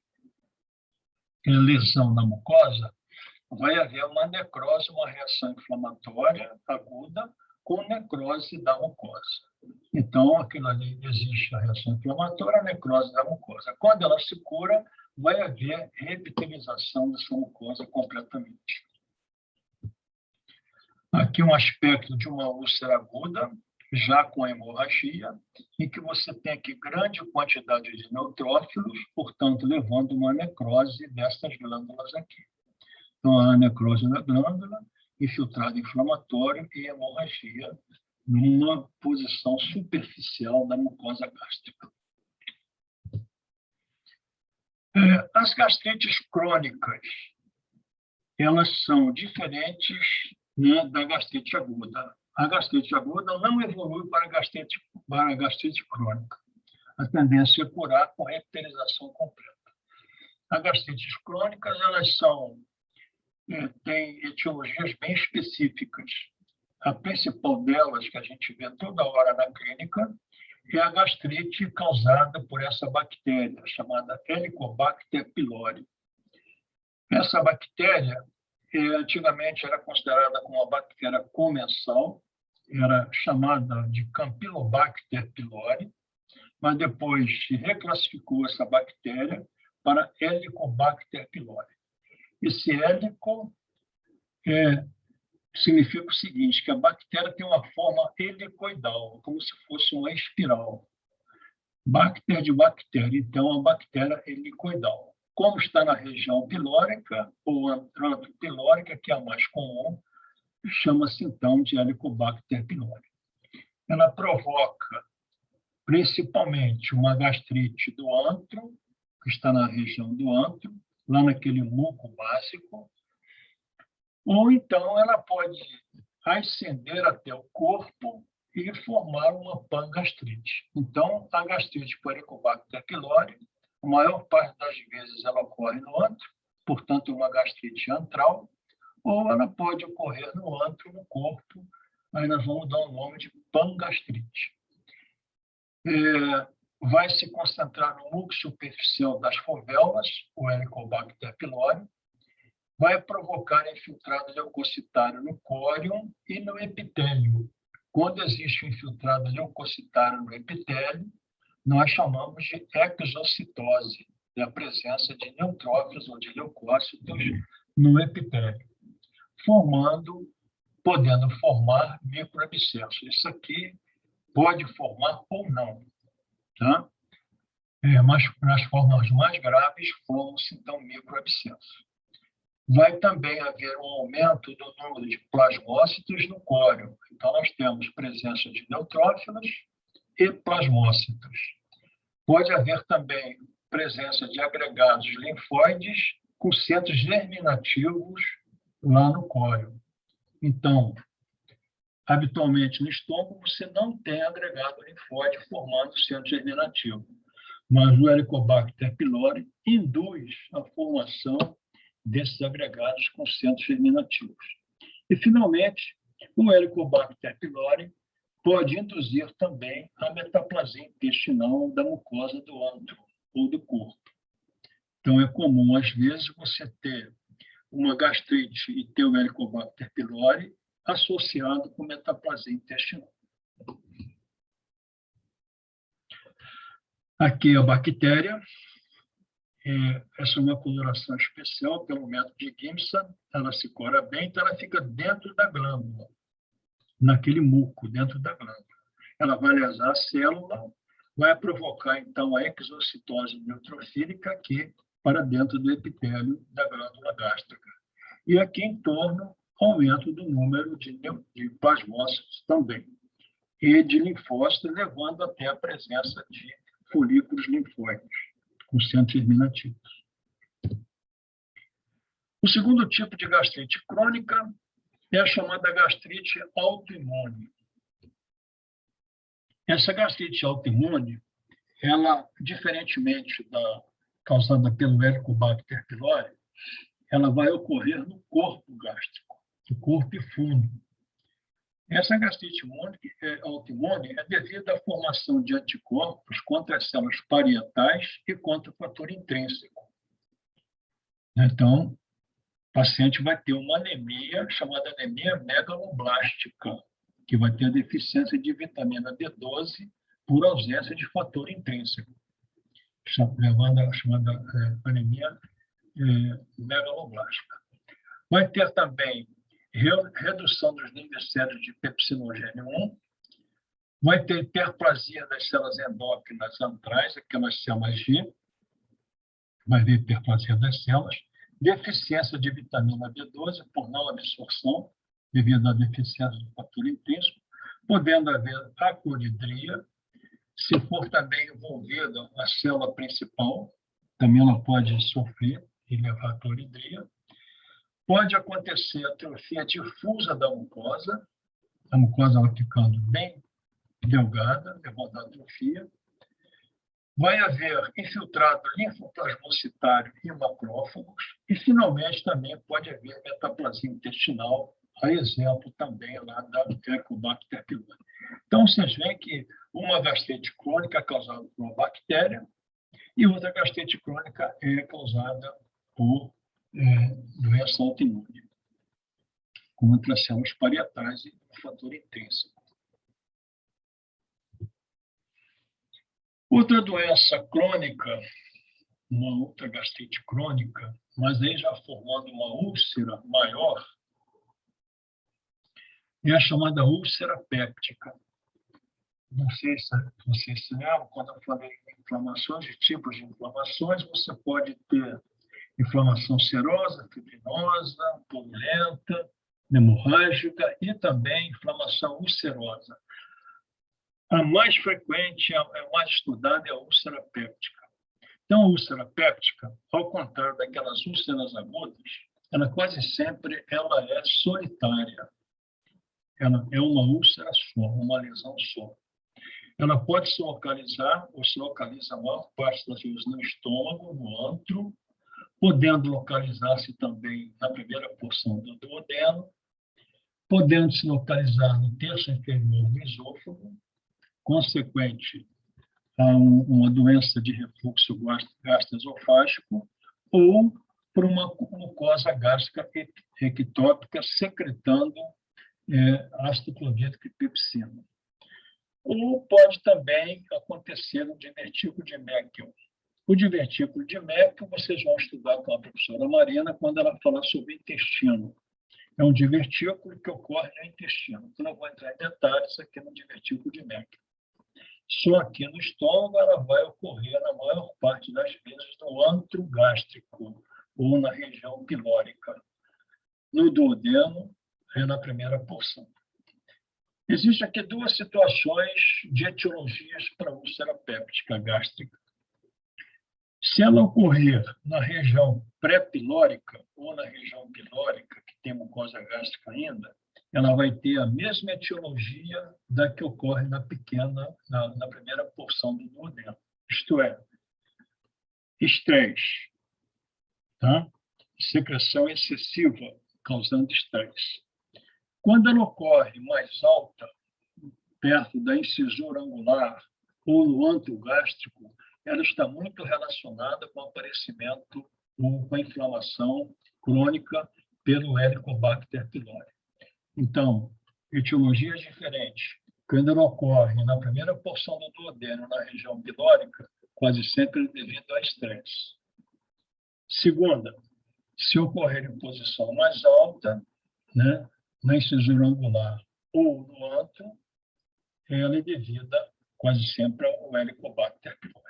é lesão na mucosa, vai haver uma necrose, uma reação inflamatória aguda com necrose da mucosa. Então, aquilo ali existe a reação inflamatória, a necrose da mucosa. Quando ela se cura, vai haver revitalização dessa mucosa completamente. Aqui um aspecto de uma úlcera aguda, já com hemorragia, em que você tem aqui grande quantidade de neutrófilos, portanto, levando uma necrose dessas glândulas aqui. Então, a necrose da glândula, infiltrado inflamatório e hemorragia numa posição superficial da mucosa gástrica. As gastrites crônicas, elas são diferentes, né, da gastrite aguda. A gastrite aguda não evolui para a gastrite crônica. A tendência é curar com revitalização completa. As gastrites crônicas, elas têm etiologias bem específicas. A principal delas, que a gente vê toda hora na clínica, é a gastrite causada por essa bactéria, chamada Helicobacter pylori. Essa bactéria, antigamente, era considerada como uma bactéria comensal, era chamada de Campylobacter pylori, mas depois se reclassificou essa bactéria para Helicobacter pylori. Esse hélico significa o seguinte, que a bactéria tem uma forma helicoidal, como se fosse uma espiral. Bactéria de bactéria, então, a bactéria helicoidal. Como está na região pilórica, ou antropilórica, que é a mais comum, chama-se, então, de Helicobacter pylori. Ela provoca, principalmente, uma gastrite do antro, que está na região do antro, lá naquele muco básico, ou então ela pode ascender até o corpo e formar uma pangastrite. Então, a gastrite por Helicobacter pylori, a maior parte das vezes ela ocorre no antro, portanto, uma gastrite antral, ou ela pode ocorrer no antro, no corpo, aí nós vamos dar o nome de pangastrite. Vai se concentrar no muco superficial das fovelas, o Helicobacter pylori, vai provocar infiltrado leucocitário no córion e no epitélio. Quando existe um infiltrado leucocitário no epitélio, nós chamamos de exocitose, a presença de neutrófilos ou de leucócitos no epitélio, podendo formar microabscessos. Isso aqui pode formar ou não, tá? Mas nas formas mais graves, formam-se, então, microabscessos. Vai também haver um aumento do número de plasmócitos no córion. Então, nós temos presença de neutrófilos e plasmócitos. Pode haver também presença de agregados linfóides com centros germinativos lá no córion. Então, habitualmente no estômago, você não tem agregado linfóide formando centro germinativo. Mas o Helicobacter pylori induz a formação desses agregados com centros germinativos. E, finalmente, o Helicobacter pylori pode induzir também a metaplasia intestinal da mucosa do antro ou do corpo. Então, é comum, às vezes, você ter uma gastrite e ter o Helicobacter pylori associado com metaplasia intestinal. Aqui a bactéria. Essa é uma coloração especial pelo método de Gimson. Ela se cora bem, então ela fica dentro da glândula, naquele muco, dentro da glândula. Ela vai lesar a célula, vai provocar, então, a exocitose neutrofílica aqui para dentro do epitélio da glândula gástrica. E aqui em torno, aumento do número de plasmócitos também, e de linfócitos, levando até a presença de folículos linfóides com centros germinativos. O segundo tipo de gastrite crônica é a chamada gastrite autoimune. Essa gastrite autoimune, ela, diferentemente da causada pelo Helicobacter pylori, ela vai ocorrer no corpo gástrico. de corpo e fundo. Essa gastrite autoimune é devido à formação de anticorpos contra as células parietais e contra o fator intrínseco. Então, o paciente vai ter uma anemia chamada anemia megaloblástica, que vai ter a deficiência de vitamina B12 por ausência de fator intrínseco, levando a chamada anemia megaloblástica. Vai ter também redução dos níveis sérios de pepsinogênio 1, vai ter hiperplasia das células endócrinas antrais, aquelas células G, vai haver hiperplasia das células, deficiência de vitamina B12 por não absorção, devido à deficiência do fator intrínseco, podendo haver acloridria. Se for também envolvida a célula principal, também ela pode sofrer e levar a cloridria. Pode acontecer atrofia difusa da mucosa, a mucosa vai ficando bem delgada, levando a atrofia. Vai haver infiltrado linfoplasmocitário e macrófagos. E, finalmente, também pode haver metaplasia intestinal, a exemplo também lá da Helicobacter pylori. Então, vocês veem que uma gastrite crônica é causada por uma bactéria e outra gastrite crônica é causada por doença autoimune, contra as células parietais e o fator intrínseco. Outra doença crônica, uma outra gastrite crônica, mas aí já formando uma úlcera maior, é a chamada úlcera péptica. Não sei se vocês se lembram, quando eu falei de inflamações, de tipos de inflamações, você pode ter inflamação serosa, fibrinosa, purulenta, hemorrágica e também inflamação ulcerosa. A mais frequente, a mais estudada é a úlcera péptica. Então, a úlcera péptica, ao contrário daquelas úlceras agudas, ela quase sempre ela é solitária. Ela é uma úlcera só, uma lesão só. Ela pode se localizar, ou se localiza a maior parte das vezes no estômago, no antro, podendo localizar-se também na primeira porção do duodeno, podendo se localizar no terço inferior do esôfago, consequente a uma doença de refluxo gastroesofágico, ou por uma mucosa gástrica ectópica secretando ácido clorídrico e pepsina. Ou pode também acontecer no divertículo de Meckel. O divertículo de Meckel vocês vão estudar com a professora Marina quando ela falar sobre intestino. É um divertículo que ocorre no intestino. Eu não vou entrar em detalhes aqui no divertículo de Meckel. Só aqui no estômago ela vai ocorrer na maior parte das vezes no antro gástrico ou na região pilórica. No duodeno é na primeira porção. Existem aqui duas situações de etiologias para a úlcera péptica gástrica. Se ela ocorrer na região pré-pilórica ou na região pilórica, que tem mucosa gástrica ainda, ela vai ter a mesma etiologia da que ocorre na pequena, na primeira porção do duodeno. Isto é, estresse, tá? Secreção excessiva, causando estresse. Quando ela ocorre mais alta, perto da incisura angular ou no antro gástrico, ela está muito relacionada com o aparecimento ou com a inflamação crônica pelo Helicobacter pylori. Então, etiologias diferentes. Quando ela ocorre na primeira porção do duodeno, na região pilórica, quase sempre devido a estresse. Segunda, se ocorrer em posição mais alta, né, na incisura angular ou no antro, ela é devida quase sempre ao Helicobacter pylori.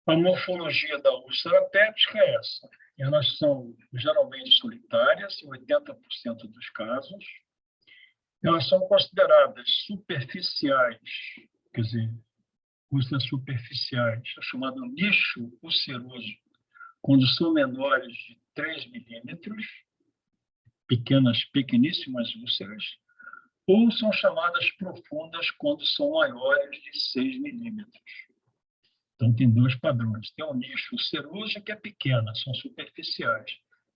A morfologia da úlcera péptica é essa. Elas são geralmente solitárias, em 80% dos casos. Elas são consideradas superficiais, quer dizer, úlceras superficiais, é chamado nicho ulceroso, quando são menores de 3 milímetros, pequeníssimas úlceras, ou são chamadas profundas quando são maiores de 6 milímetros. Então, tem dois padrões. Tem um nicho ulceroso que é pequena, são superficiais.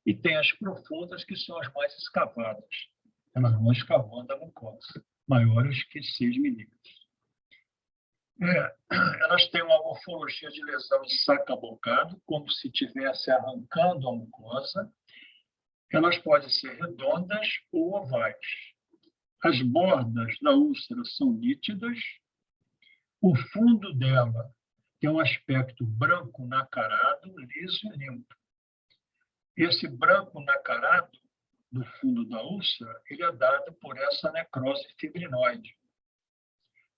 E tem as profundas, que são as mais escavadas. Elas vão escavando a mucosa, maiores que 6 milímetros. Elas têm uma morfologia de lesão de saco-abocado, como se estivesse arrancando a mucosa. Elas podem ser redondas ou ovais. As bordas da úlcera são nítidas. O fundo dela tem um aspecto branco nacarado, liso e limpo. Esse branco nacarado do fundo da úlcera, ele é dado por essa necrose fibrinoide.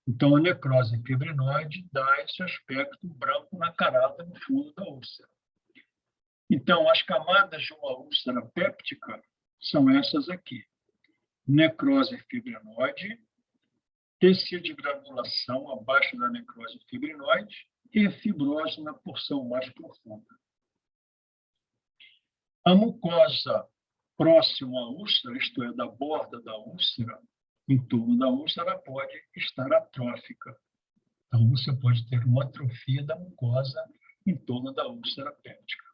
Então, a necrose fibrinoide dá esse aspecto branco nacarado no fundo da úlcera. Então, as camadas de uma úlcera péptica são essas aqui. Necrose fibrinoide, tecido de granulação abaixo da necrose fibrinoide e fibrose na porção mais profunda. A mucosa próxima à úlcera, isto é, da borda da úlcera, em torno da úlcera, pode estar atrófica. Então, você pode ter uma atrofia da mucosa em torno da úlcera péptica.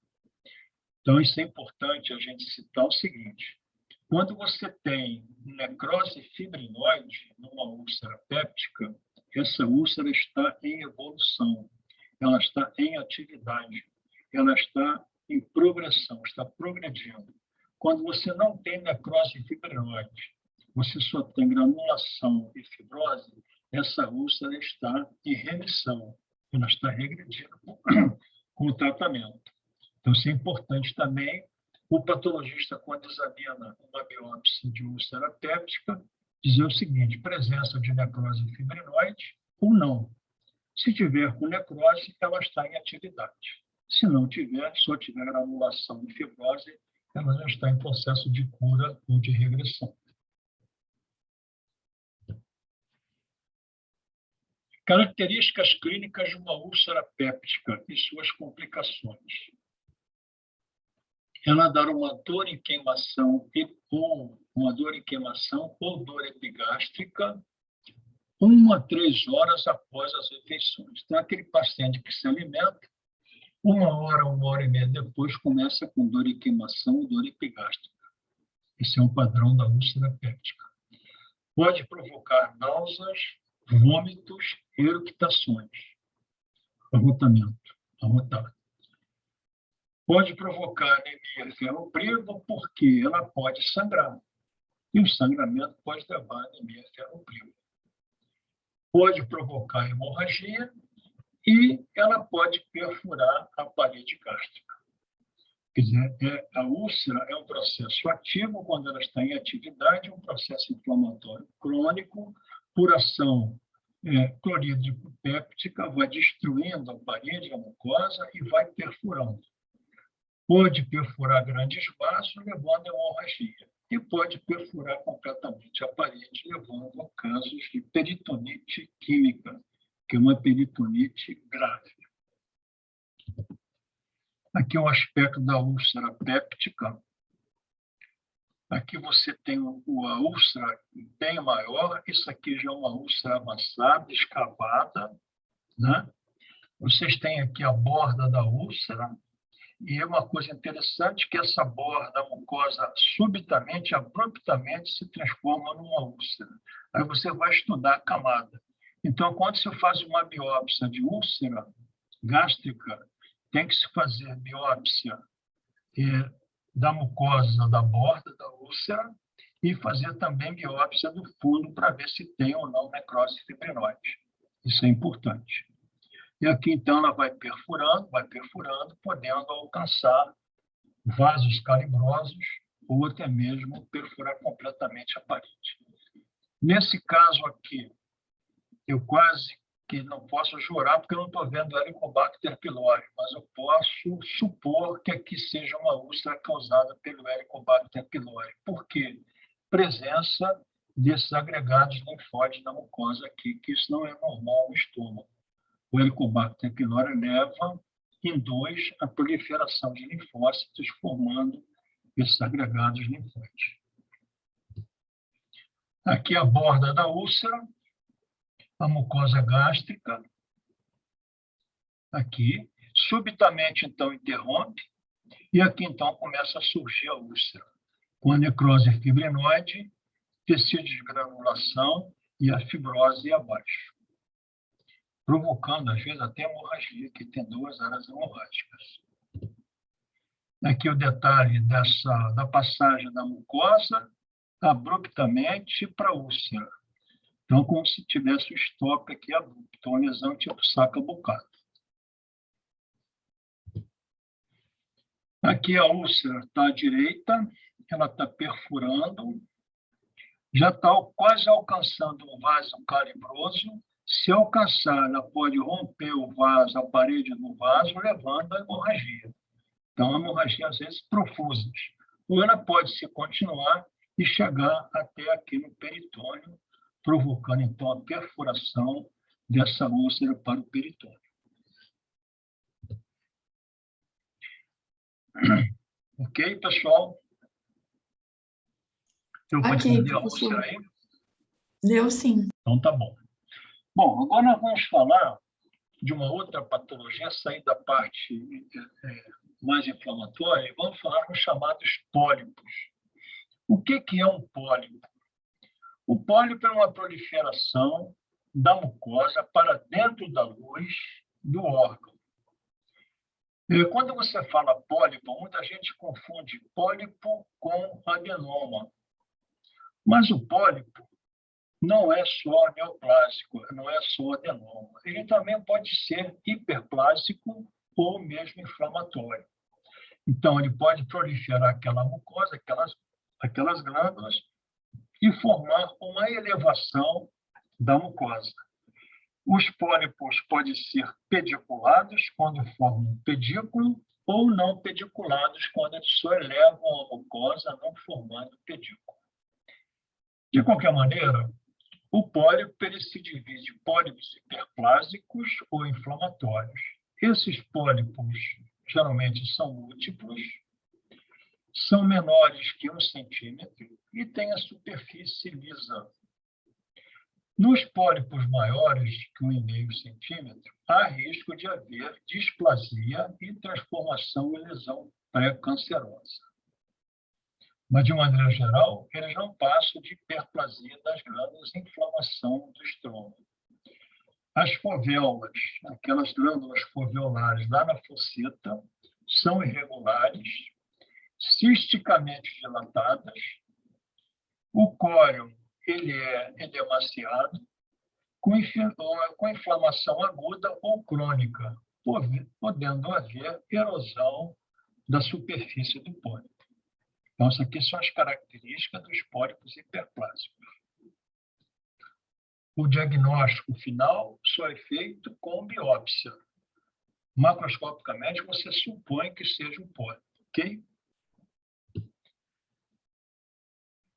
Então, isso é importante a gente citar o seguinte: quando você tem necrose fibrinoide numa úlcera péptica, essa úlcera está em evolução, ela está em atividade, ela está em progressão, está progredindo. Quando você não tem necrose fibrinoide, você só tem granulação e fibrose, essa úlcera está em remissão, ela está regredindo com o tratamento. Então, isso é importante também. O patologista, quando examina uma biópsia de úlcera péptica, dizer o seguinte: presença de necrose fibrinoide ou não. Se tiver com necrose, ela está em atividade. Se não tiver, só tiver granulação e fibrose, ela já está em processo de cura ou de regressão. Características clínicas de uma úlcera péptica e suas complicações. Ela dá uma dor em queimação ou dor epigástrica 1 a 3 horas após as refeições. Então, aquele paciente que se alimenta, 1 hora, 1h30 depois, começa com dor em queimação ou dor epigástrica. Esse é um padrão da úlcera péptica. Pode provocar náuseas, vômitos, eructações, arrotamento. Pode provocar anemia ferropriva, porque ela pode sangrar. E o sangramento pode levar a anemia ferropriva. Pode provocar hemorragia e ela pode perfurar a parede gástrica. Quer dizer, a úlcera é um processo ativo quando ela está em atividade, um processo inflamatório crônico, por ação clorídrico péptica, vai destruindo a parede, a mucosa, e vai perfurando. Pode perfurar grandes vasos, levando a hemorragia. E pode perfurar completamente a parede, levando a casos de peritonite química, que é uma peritonite grave. Aqui é o aspecto da úlcera péptica. Aqui você tem a úlcera bem maior. Isso aqui já é uma úlcera avançada, escavada, né? Vocês têm aqui a borda da úlcera. E é uma coisa interessante que essa borda, a mucosa, subitamente, abruptamente, se transforma numa úlcera. Aí você vai estudar a camada. Então, quando se faz uma biópsia de úlcera gástrica, tem que se fazer biópsia da mucosa da borda da úlcera e fazer também biópsia do fundo para ver se tem ou não necrose fibrinoide. Isso é importante. E aqui, então, ela vai perfurando, podendo alcançar vasos calibrosos ou até mesmo perfurar completamente a parede. Nesse caso aqui, eu quase que não posso jurar, porque eu não estou vendo Helicobacter pylori, mas eu posso supor que aqui seja uma úlcera causada pelo Helicobacter pylori. Por quê? Presença desses agregados linfóides na mucosa aqui, que isso não é normal no estômago. O Helicobacter pylori induz a proliferação de linfócitos, formando esses agregados linfóides. Aqui a borda da úlcera, a mucosa gástrica, aqui, subitamente, então, interrompe, E aqui, então, começa a surgir a úlcera, com a necrose fibrinoide, tecido de granulação e a fibrose abaixo, provocando, às vezes, até hemorragia, que tem 2 áreas hemorrágicas. Aqui o detalhe da passagem da mucosa abruptamente para a úlcera. Então, como se tivesse o stop aqui abrupto, uma lesão tipo saca-bocado. Aqui a úlcera está à direita, ela está perfurando, já está quase alcançando o vaso calibroso. Se alcançar, ela pode romper o vaso, a parede do vaso, levando a hemorragia. Então, a hemorragia, às vezes, profusas. Ou ela pode se continuar e chegar até aqui no peritônio, provocando, então, a perfuração dessa úlcera para o peritônio. Ok, pessoal? Eu vou Ok, entender a professor. úlcera aí? Deu sim. Então, tá bom. Bom, agora nós vamos falar de uma outra patologia, sair da parte mais inflamatória, e vamos falar dos chamados pólipos. O que é um pólipo? O pólipo é uma proliferação da mucosa para dentro da luz do órgão. Quando você fala pólipo, muita gente confunde pólipo com adenoma. Mas o pólipo não é só neoplásico, não é só adenoma. Ele também pode ser hiperplásico ou mesmo inflamatório. Então, ele pode proliferar aquela mucosa, aquelas glândulas, e formar uma elevação da mucosa. Os pólipos podem ser pediculados, quando formam um pedículo, ou não pediculados, quando eles só elevam a mucosa, não formando pedículo. De qualquer maneira, o pólipo ele se divide em pólipos hiperplásicos ou inflamatórios. Esses pólipos geralmente são múltiplos, são menores que 1 centímetro e têm a superfície lisa. Nos pólipos maiores que 1,5 centímetro, há risco de haver displasia e transformação em lesão pré-cancerosa. Mas, de maneira geral, eles não passam de hiperplasia das glândulas e inflamação do estômago. As fovéolas, aquelas glândulas foveolares lá na fosseta, são irregulares, cisticamente dilatadas. O córeo ele é edemaciado, com inflamação aguda ou crônica, podendo haver erosão da superfície do pólipo. Então, essas aqui são as características dos pólipos hiperplásicos. O diagnóstico final só é feito com biópsia. Macroscopicamente, você supõe que seja um pólipo, ok?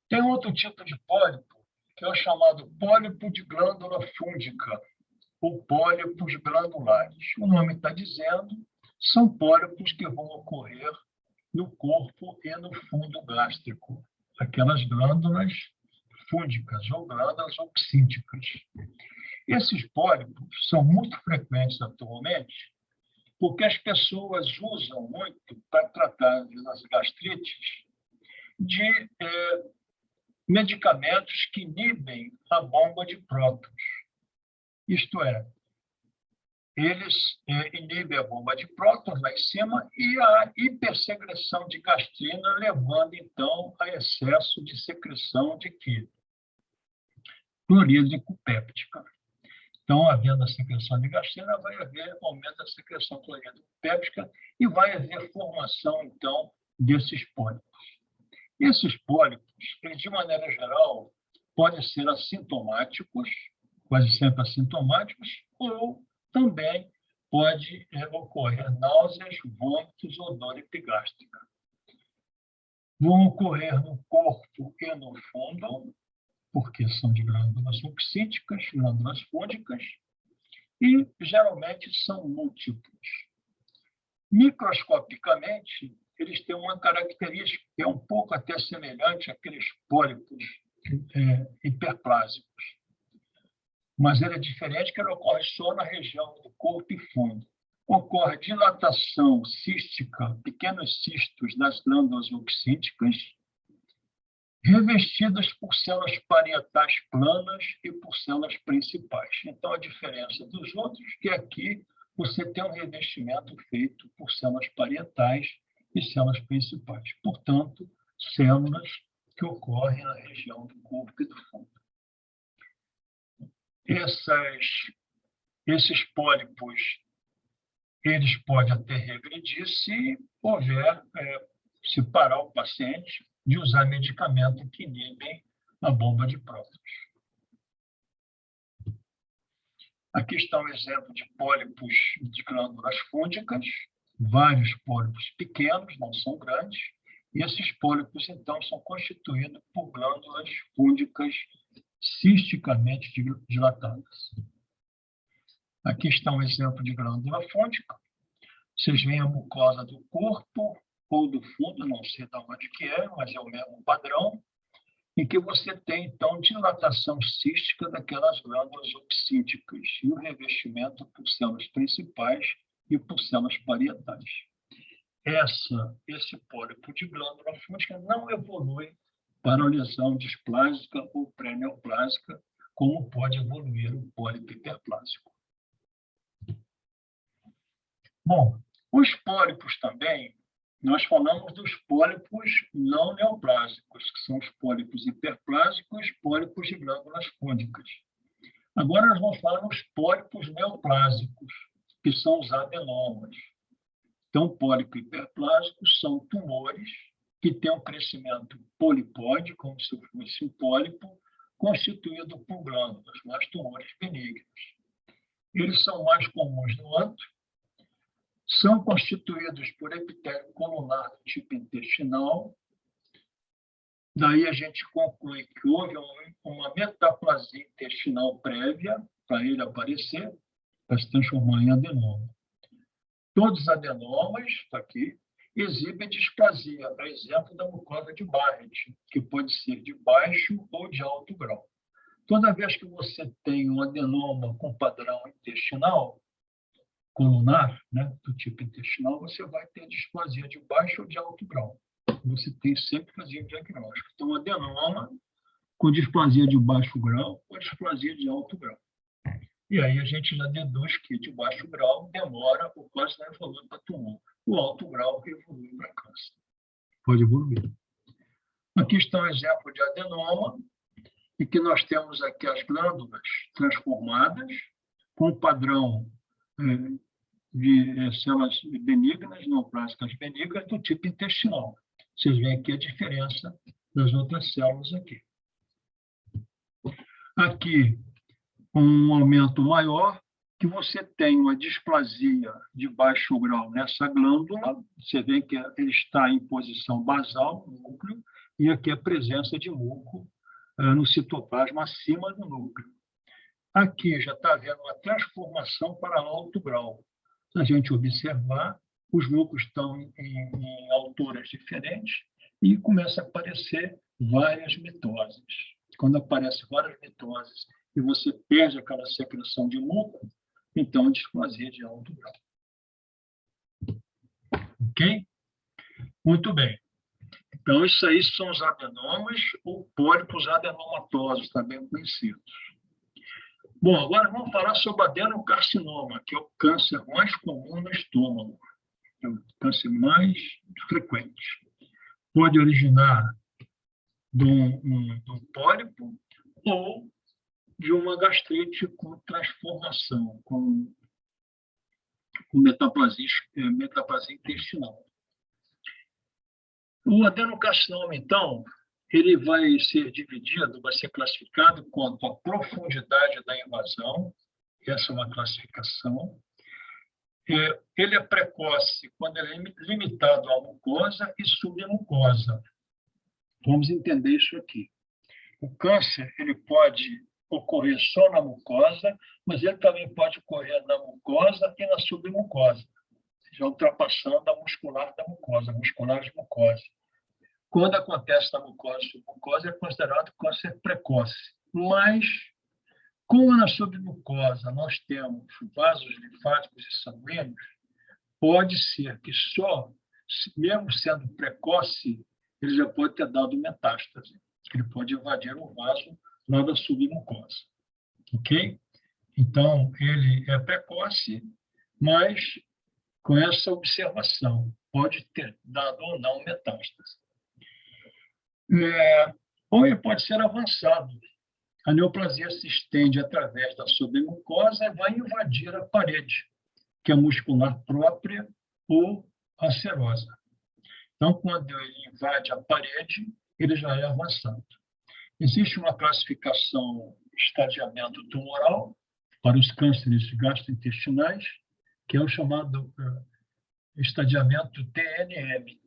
Tem outro tipo de pólipo, que é o chamado pólipo de glândula fúngica, ou pólipos glandulares. O nome está dizendo, são pólipos que vão ocorrer no corpo e no fundo gástrico, aquelas glândulas fúngicas ou glândulas oxínticas. Esses pólipos são muito frequentes atualmente porque as pessoas usam muito para tratar das gastrites de medicamentos que inibem a bomba de prótons. Isto é, eles inibem a bomba de prótons lá em cima e a hipersecreção de gastrina, levando, então, a excesso de secreção de quê? Clorídrico péptica. Então, havendo a secreção de gastrina, vai haver aumento da secreção clorídrico péptica e vai haver formação, então, desses pólipos. Esses pólipos, eles, de maneira geral, podem ser assintomáticos, quase sempre assintomáticos, ou também pode ocorrer náuseas, vômitos ou dor epigástrica. Vão ocorrer no corpo e no fundo, porque são de glândulas oxíticas, glândulas fúngicas, e geralmente são múltiplos. Microscopicamente, eles têm uma característica que é um pouco até semelhante àqueles pólipos hiperplásicos. Mas ele é diferente, que ele ocorre só na região do corpo e fundo. ocorre dilatação cística, pequenos cistos das glândulas oxíticas, revestidas por células parietais planas e por células principais. Então, a diferença dos outros é que aqui você tem um revestimento feito por células parietais e células principais. Portanto, células que ocorrem na região do corpo e do fundo. Esses pólipos, eles podem até regredir se houver, se parar o paciente de usar medicamento que inibem a bomba de prótons. Aqui está um exemplo de pólipos de glândulas fúngicas, vários pólipos pequenos, não são grandes, e esses pólipos, então, são constituídos por glândulas fúngicas cisticamente dilatadas. Aqui está um exemplo de glândula fúngica. Vocês veem a mucosa do corpo ou do fundo, não sei de onde que é, mas é o mesmo padrão, em que você tem, então, dilatação cística daquelas glândulas oxíticas e o revestimento por células principais e por células parietais. Esse pólipo de glândula fúngica não evolui para lesão displásica ou pré-neoplásica, como pode evoluir o pólipo hiperplásico. Bom, os pólipos também, nós falamos dos pólipos não neoplásicos, que são os pólipos hiperplásicos e os pólipos de glândulas fúngicas. Agora nós vamos falar dos pólipos neoplásicos, que são os adenomas. Então, pólipo hiperplásico são tumores que têm um crescimento polipóide, como se fosse um pólipo, constituído por glândulas, mas tumores benignos. Eles são mais comuns no ânus, são constituídos por epitélio colunar do tipo intestinal. Daí a gente conclui que houve uma metaplasia intestinal prévia para ele aparecer, para se transformar em adenoma. Todos os adenomas, está aqui, exibem displasia, a exemplo da mucosa de Barrett, que pode ser de baixo ou de alto grau. Toda vez que você tem um adenoma com padrão intestinal, colunar, né, do tipo intestinal, você vai ter displasia de baixo ou de alto grau. Você tem sempre que fazer o diagnóstico. Então, adenoma com displasia de baixo grau ou displasia de alto grau. E aí a gente já deduz que de baixo grau demora, o quase não evolui para tumor. O alto grau evolui para câncer. Pode evoluir. Aqui está um exemplo de adenoma, em que nós temos aqui as glândulas transformadas, com padrão de células benignas, neoplásicas benignas, do tipo intestinal. Vocês veem aqui a diferença das outras células aqui. Aqui, um aumento maior, que você tem uma displasia de baixo grau nessa glândula, você vê que ele está em posição basal, no núcleo, e aqui a presença de muco no citoplasma acima do núcleo. Aqui já está havendo uma transformação para alto grau. Se a gente observar, os núcleos estão em alturas diferentes e começa a aparecer várias mitoses. Quando aparecem várias mitoses e você perde aquela secreção de muco, então é displasia de alto grau. Ok? Muito bem. Então, isso aí são os adenomas ou pólipos adenomatosos, também conhecidos. Bom, agora vamos falar sobre adenocarcinoma, que é o câncer mais comum no estômago. É o câncer mais frequente. Pode originar de um pólipo ou de uma gastrite com transformação, com metaplasia intestinal. O adenocarcinoma, então, ele vai ser dividido, vai ser classificado quanto à profundidade da invasão, essa é uma classificação. Ele é precoce quando ele é limitado à mucosa e submucosa. Vamos entender isso aqui. O câncer ele pode ocorrer só na mucosa, mas ele também pode ocorrer na mucosa e na submucosa, já ultrapassando a muscular da mucosa, muscular de mucosa. Quando acontece na mucosa e submucosa, é considerado câncer precoce. Mas, como na submucosa nós temos vasos linfáticos e sanguíneos, pode ser que só, mesmo sendo precoce, ele já pode ter dado metástase. Ele pode invadir o vaso lá da submucosa. Ok? Então, ele é precoce, mas com essa observação, pode ter dado ou não metástase. Ou ele pode ser avançado. A neoplasia se estende através da submucosa e vai invadir a parede, que é muscular própria ou acerosa. Então, quando ele invade a parede, ele já é avançado. Existe uma classificação, estadiamento tumoral, para os cânceres gastrointestinais, que é o chamado estadiamento TNM.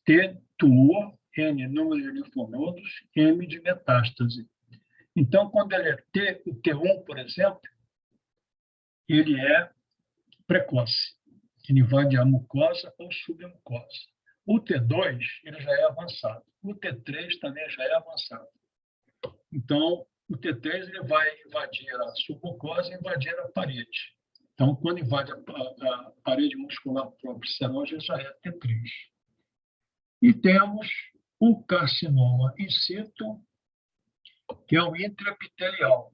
T, tumor, N, número de linfonodos, M de metástase. Então, quando ele é T, o T1, por exemplo, ele é precoce. Ele invade a mucosa ou submucosa. O T2, ele já é avançado. O T3 também já é avançado. Então, o T3 ele vai invadir a submucosa e invadir a parede. Então, quando invade a parede muscular própria serosa, já é T3. E temos o carcinoma in situ, que é o intraepitelial.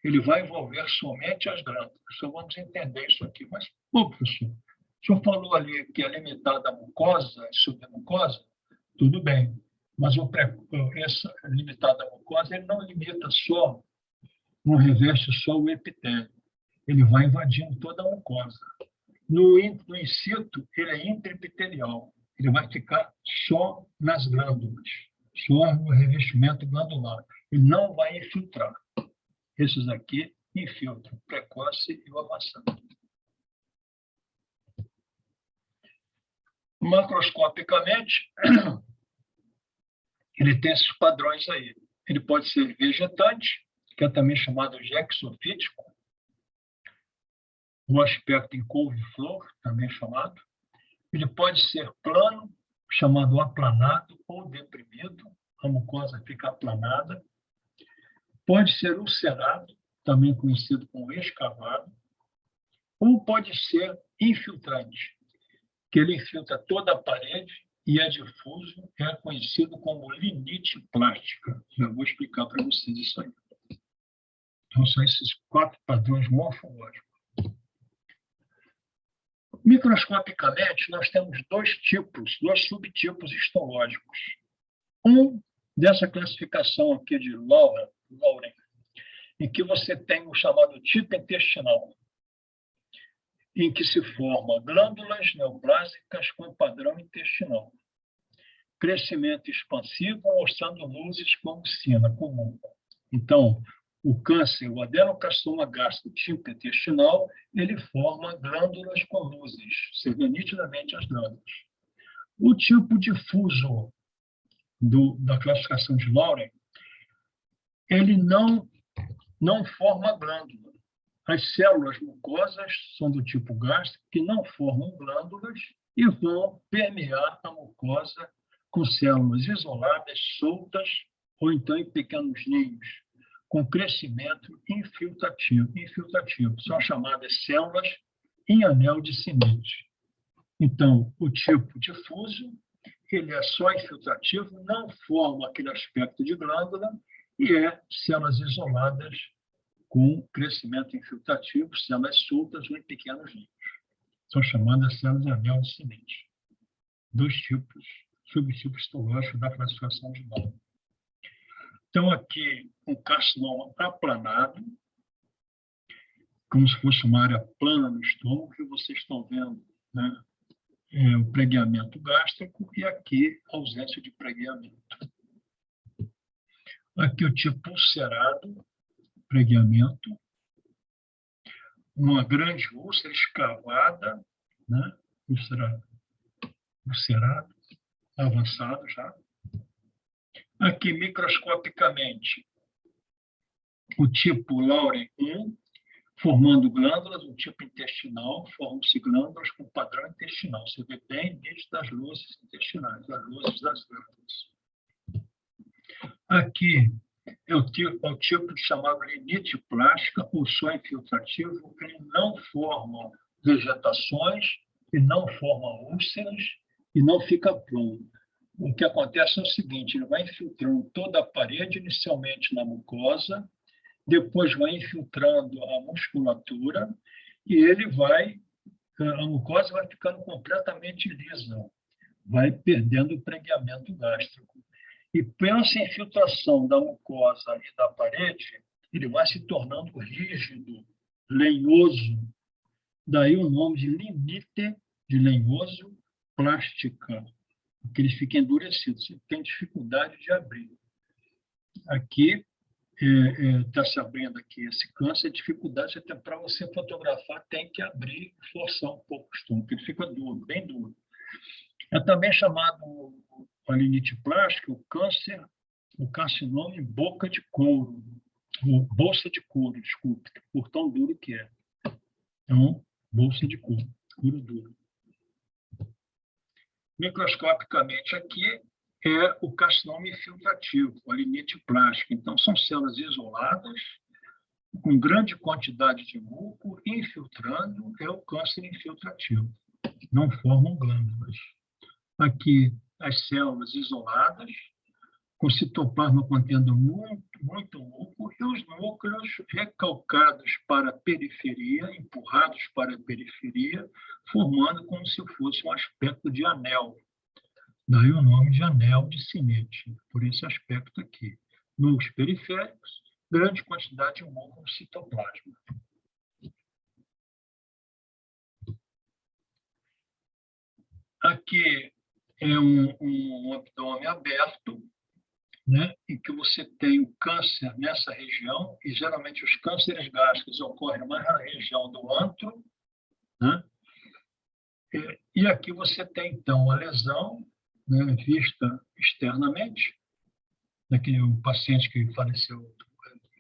Ele vai envolver somente as glândulas. Só vamos entender isso aqui. Mas, professor, o senhor falou ali que é limitada a mucosa e submucosa? Tudo bem. Mas essa limitada à mucosa, ele não limita só, não reveste só o epitélio. Ele vai invadindo toda a mucosa. No in situ, ele é intraepitelial. Ele vai ficar só nas glândulas, só no revestimento glandular. Ele não vai infiltrar. Esses aqui infiltram, precoce e o avançado. Macroscopicamente, ele tem esses padrões aí. Ele pode ser vegetante, que é também chamado de exofítico, o aspecto em couve-flor, também chamado. Ele pode ser plano, chamado aplanado ou deprimido, a mucosa fica aplanada. Pode ser ulcerado, também conhecido como escavado, ou pode ser infiltrante, que ele infiltra toda a parede e é difuso, é conhecido como limite plástica. Já vou explicar para vocês isso aí. Então, são esses 4 padrões morfológicos. Microscopicamente, nós temos 2 subtipos histológicos. Um dessa classificação aqui de Lauren, em que você tem o chamado tipo intestinal, em que se formam glândulas neoplásicas com padrão intestinal. Crescimento expansivo mostrando luzes como sina comum. Então, o câncer, o adenocarcinoma gástrico tipo intestinal, ele forma glândulas com luzes, você vê nitidamente as glândulas. O tipo difuso da classificação de Lauren, ele não forma glândula. As células mucosas são do tipo gástrico, que não formam glândulas e vão permear a mucosa com células isoladas, soltas, ou então em pequenos ninhos, com crescimento infiltrativo. São chamadas células em anel de Simidt. Então, o tipo difuso, ele é só infiltrativo, não forma aquele aspecto de glândula e é células isoladas com crescimento infiltrativo, células soltas ou em pequenos ninhos. São chamadas células de anel de Simidt. 2 subtipos histológicos da classificação de Lauren. Então, aqui, um carcinoma aplanado, como se fosse uma área plana no estômago, que vocês estão vendo, né? O pregueamento gástrico e aqui a ausência de pregueamento. Aqui o tipo ulcerado, pregueamento, uma grande úlcera escavada, né? Ulcerado, avançado já. Aqui, microscopicamente, o tipo Lauren 1, formando glândulas, o tipo intestinal, formam-se glândulas com padrão intestinal. Você vê bem nítido as luzes intestinais, as luzes das glândulas. Aqui é o tipo chamado limite plástica, ou só infiltrativo, ele não forma vegetações, e não forma úlceras e não fica plano. O que acontece é o seguinte, ele vai infiltrando toda a parede, inicialmente na mucosa, depois vai infiltrando a musculatura e a mucosa vai ficando completamente lisa, vai perdendo o pregueamento gástrico. E pela infiltração da mucosa e da parede, ele vai se tornando rígido, lenhoso. Daí o nome de limite, de lenhoso, plástica, porque ele fica endurecido, você tem dificuldade de abrir. Aqui, está se abrindo aqui esse câncer, dificuldade até para você fotografar, tem que abrir, forçar um pouco o estômago, porque ele fica duro, bem duro. É também chamado limite plástica, o carcinoma em boca de couro, ou bolsa de couro, desculpe, por tão duro que é. Então, bolsa de couro, couro duro. Microscopicamente aqui é o carcinoma infiltrativo, a limite plástica. Então, são células isoladas, com grande quantidade de muco, infiltrando, é o câncer infiltrativo. Não formam glândulas. Aqui, as células isoladas, com citoplasma contendo muito muco, e os núcleos recalcados para a periferia, empurrados para a periferia, formando como se fosse um aspecto de anel. Daí o nome de anel de Sinetti, por esse aspecto aqui. Nos periféricos, grande quantidade de muco no citoplasma. Aqui é um abdômen aberto, né, em que você tem o câncer nessa região, e geralmente os cânceres gástricos ocorrem mais na região do antro, né? E aqui você tem, então, a lesão, né, vista externamente, daquele o paciente que faleceu,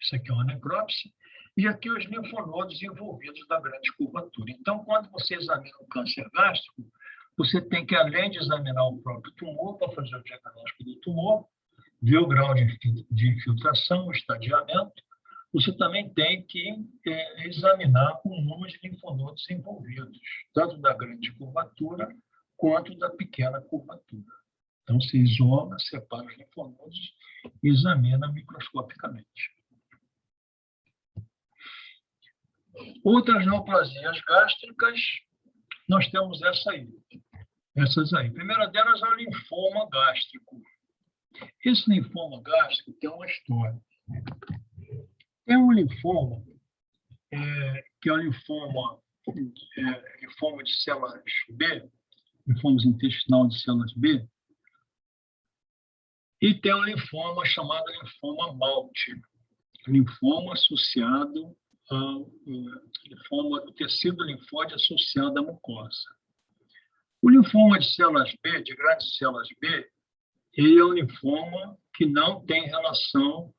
isso aqui é uma necrópsia, e aqui os linfonodos envolvidos da grande curvatura. Então, quando você examina o câncer gástrico, você tem que, além de examinar o próprio tumor, para fazer o diagnóstico do tumor, ver o grau de infiltração, o estadiamento, você também tem que examinar o número de linfonodos envolvidos, tanto da grande curvatura quanto da pequena curvatura. Então, se isola, separa os linfonodos e examina microscopicamente. Outras neoplasias gástricas, nós temos essas aí. A primeira delas é o linfoma gástrico. Esse linfoma gástrico tem uma história. Tem um linfoma, que é o linfoma de células B, linfoma intestinal de células B, e tem um linfoma chamado linfoma Malte, linfoma associado ao linfoma do tecido linfóide associado à mucosa. O linfoma de células B, de grandes células B, ele é um linfoma que não tem relação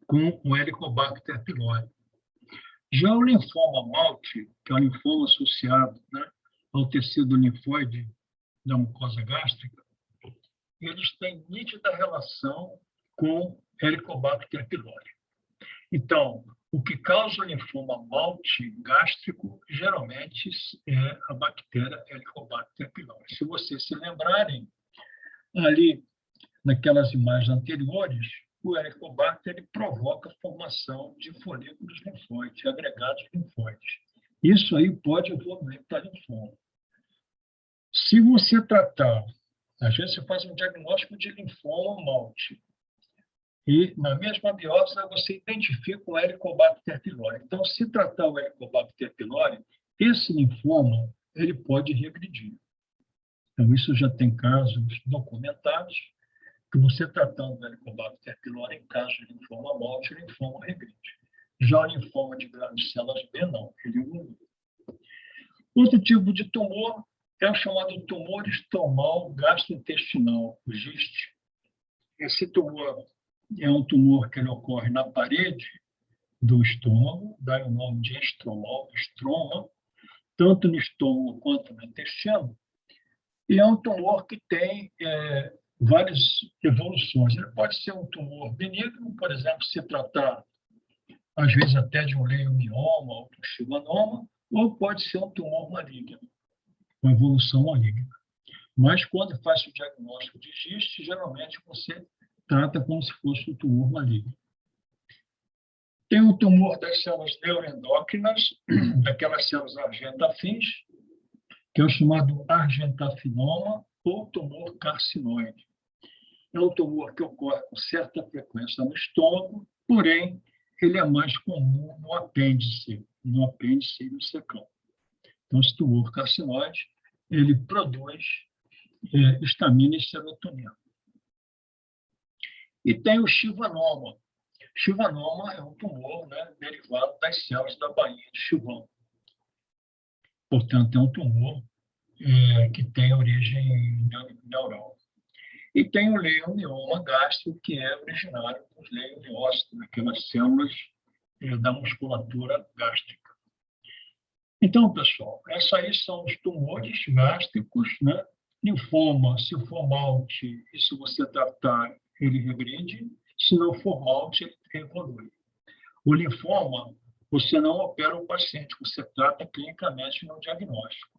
com o Helicobacter pylori. Já o linfoma Malte, que é um linfoma associado, né, ao tecido linfóide da mucosa gástrica, eles têm nítida relação com Helicobacter pylori. Então, o que causa o linfoma Malte gástrico, geralmente, é a bactéria Helicobacter pylori. Se vocês se lembrarem, ali, naquelas imagens anteriores, o Helicobacter ele provoca a formação de folículos linfóides, agregados linfóides. Isso aí pode evoluir para linfoma. Se você tratar, às vezes você faz um diagnóstico de linfoma Malte, e na mesma biópsia você identifica o Helicobacter pylori. Então, se tratar o Helicobacter pylori, esse linfoma ele pode regredir. Então, isso já tem casos documentados, que você tratando o Helicobacter pylori, em caso de linfoma Malte, o linfoma regride. Já o linfoma de grandes células B, não, ele evolui. Outro tipo de tumor é o chamado tumor estomal gastrointestinal, o GIST. Esse tumor é um tumor que ele ocorre na parede do estômago, dá o nome de estromal, estroma, tanto no estômago quanto no intestino, e é um tumor que tem várias evoluções. Ele pode ser um tumor benigno, por exemplo, se tratar, às vezes, até de um leiomioma ou de um schwannoma, ou pode ser um tumor maligno. com evolução maligna. Mas quando faz o diagnóstico de GIST, geralmente você trata como se fosse um tumor maligno. Tem o tumor das células neuroendócrinas, daquelas células argentafins, que é o chamado argentafinoma ou tumor carcinoide. É um tumor que ocorre com certa frequência no estômago, porém, ele é mais comum no apêndice e no secão. Então, esse tumor carcinoide, ele produz histamina e serotonina. E tem o chivanoma. Chivanoma é um tumor, né, derivado das células da bainha de Chivão. Portanto, é um tumor que tem origem neural. E tem o leiomyoma gástrico, que é originário dos leiomiócitos, aquelas células da musculatura gástrica. Então, pessoal, esses aí são os tumores gástricos, né? Linfoma, se for malte, e se você tratar, ele regride. Se não for malte, ele evolui. O linfoma, você não opera o paciente, você trata clinicamente no diagnóstico.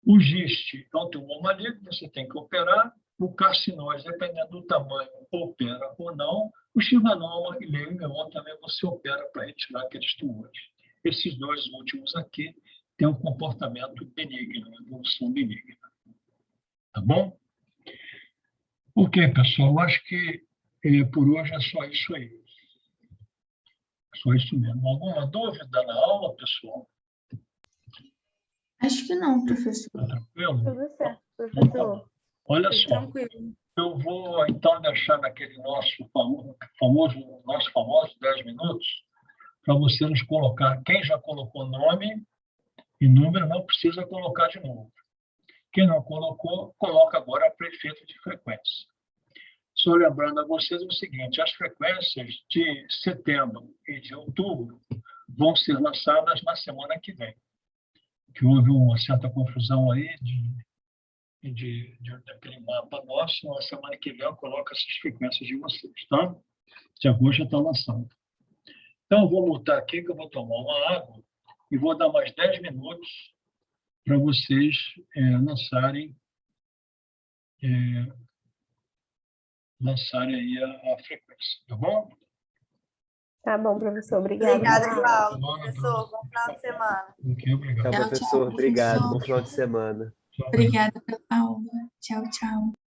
O GIST é um tumor maligno, você tem que operar. O carcinose, dependendo do tamanho, opera ou não. O chivanoma e leiomyoma também você opera para retirar aqueles tumores. Esses dois últimos aqui têm um comportamento benigno, uma evolução benigna. Tá bom? Ok, pessoal, eu acho que por hoje é só isso aí. Só isso mesmo. Alguma dúvida na aula, pessoal? Acho que não, professor. Tá tranquilo? Tudo certo, Então, tá professor. bom. Olha Foi só, tranquilo. eu vou então deixar naquele nosso famoso 10 minutos para você nos colocar. Quem já colocou nome e número não precisa colocar de novo. Quem não colocou, coloca agora prefeito de frequência. Só lembrando a vocês o seguinte: as frequências de setembro e de outubro vão ser lançadas na semana que vem. Que houve uma certa confusão aí daquele mapa nosso. Na semana que vem eu coloco essas frequências de vocês, tá? De agosto já está lançando. Então, eu vou mutar aqui, que eu vou tomar uma água e vou dar mais 10 minutos para vocês lançarem aí a frequência, tá bom? Tá bom, professor. Obrigada. Obrigada, Paulo. Bom, Professor, bom final de semana. Ok, obrigado. Tchau, Tchau, professor. Obrigado. professor. Bom final de semana. Tchau. Obrigada pela aula. Tchau, tchau.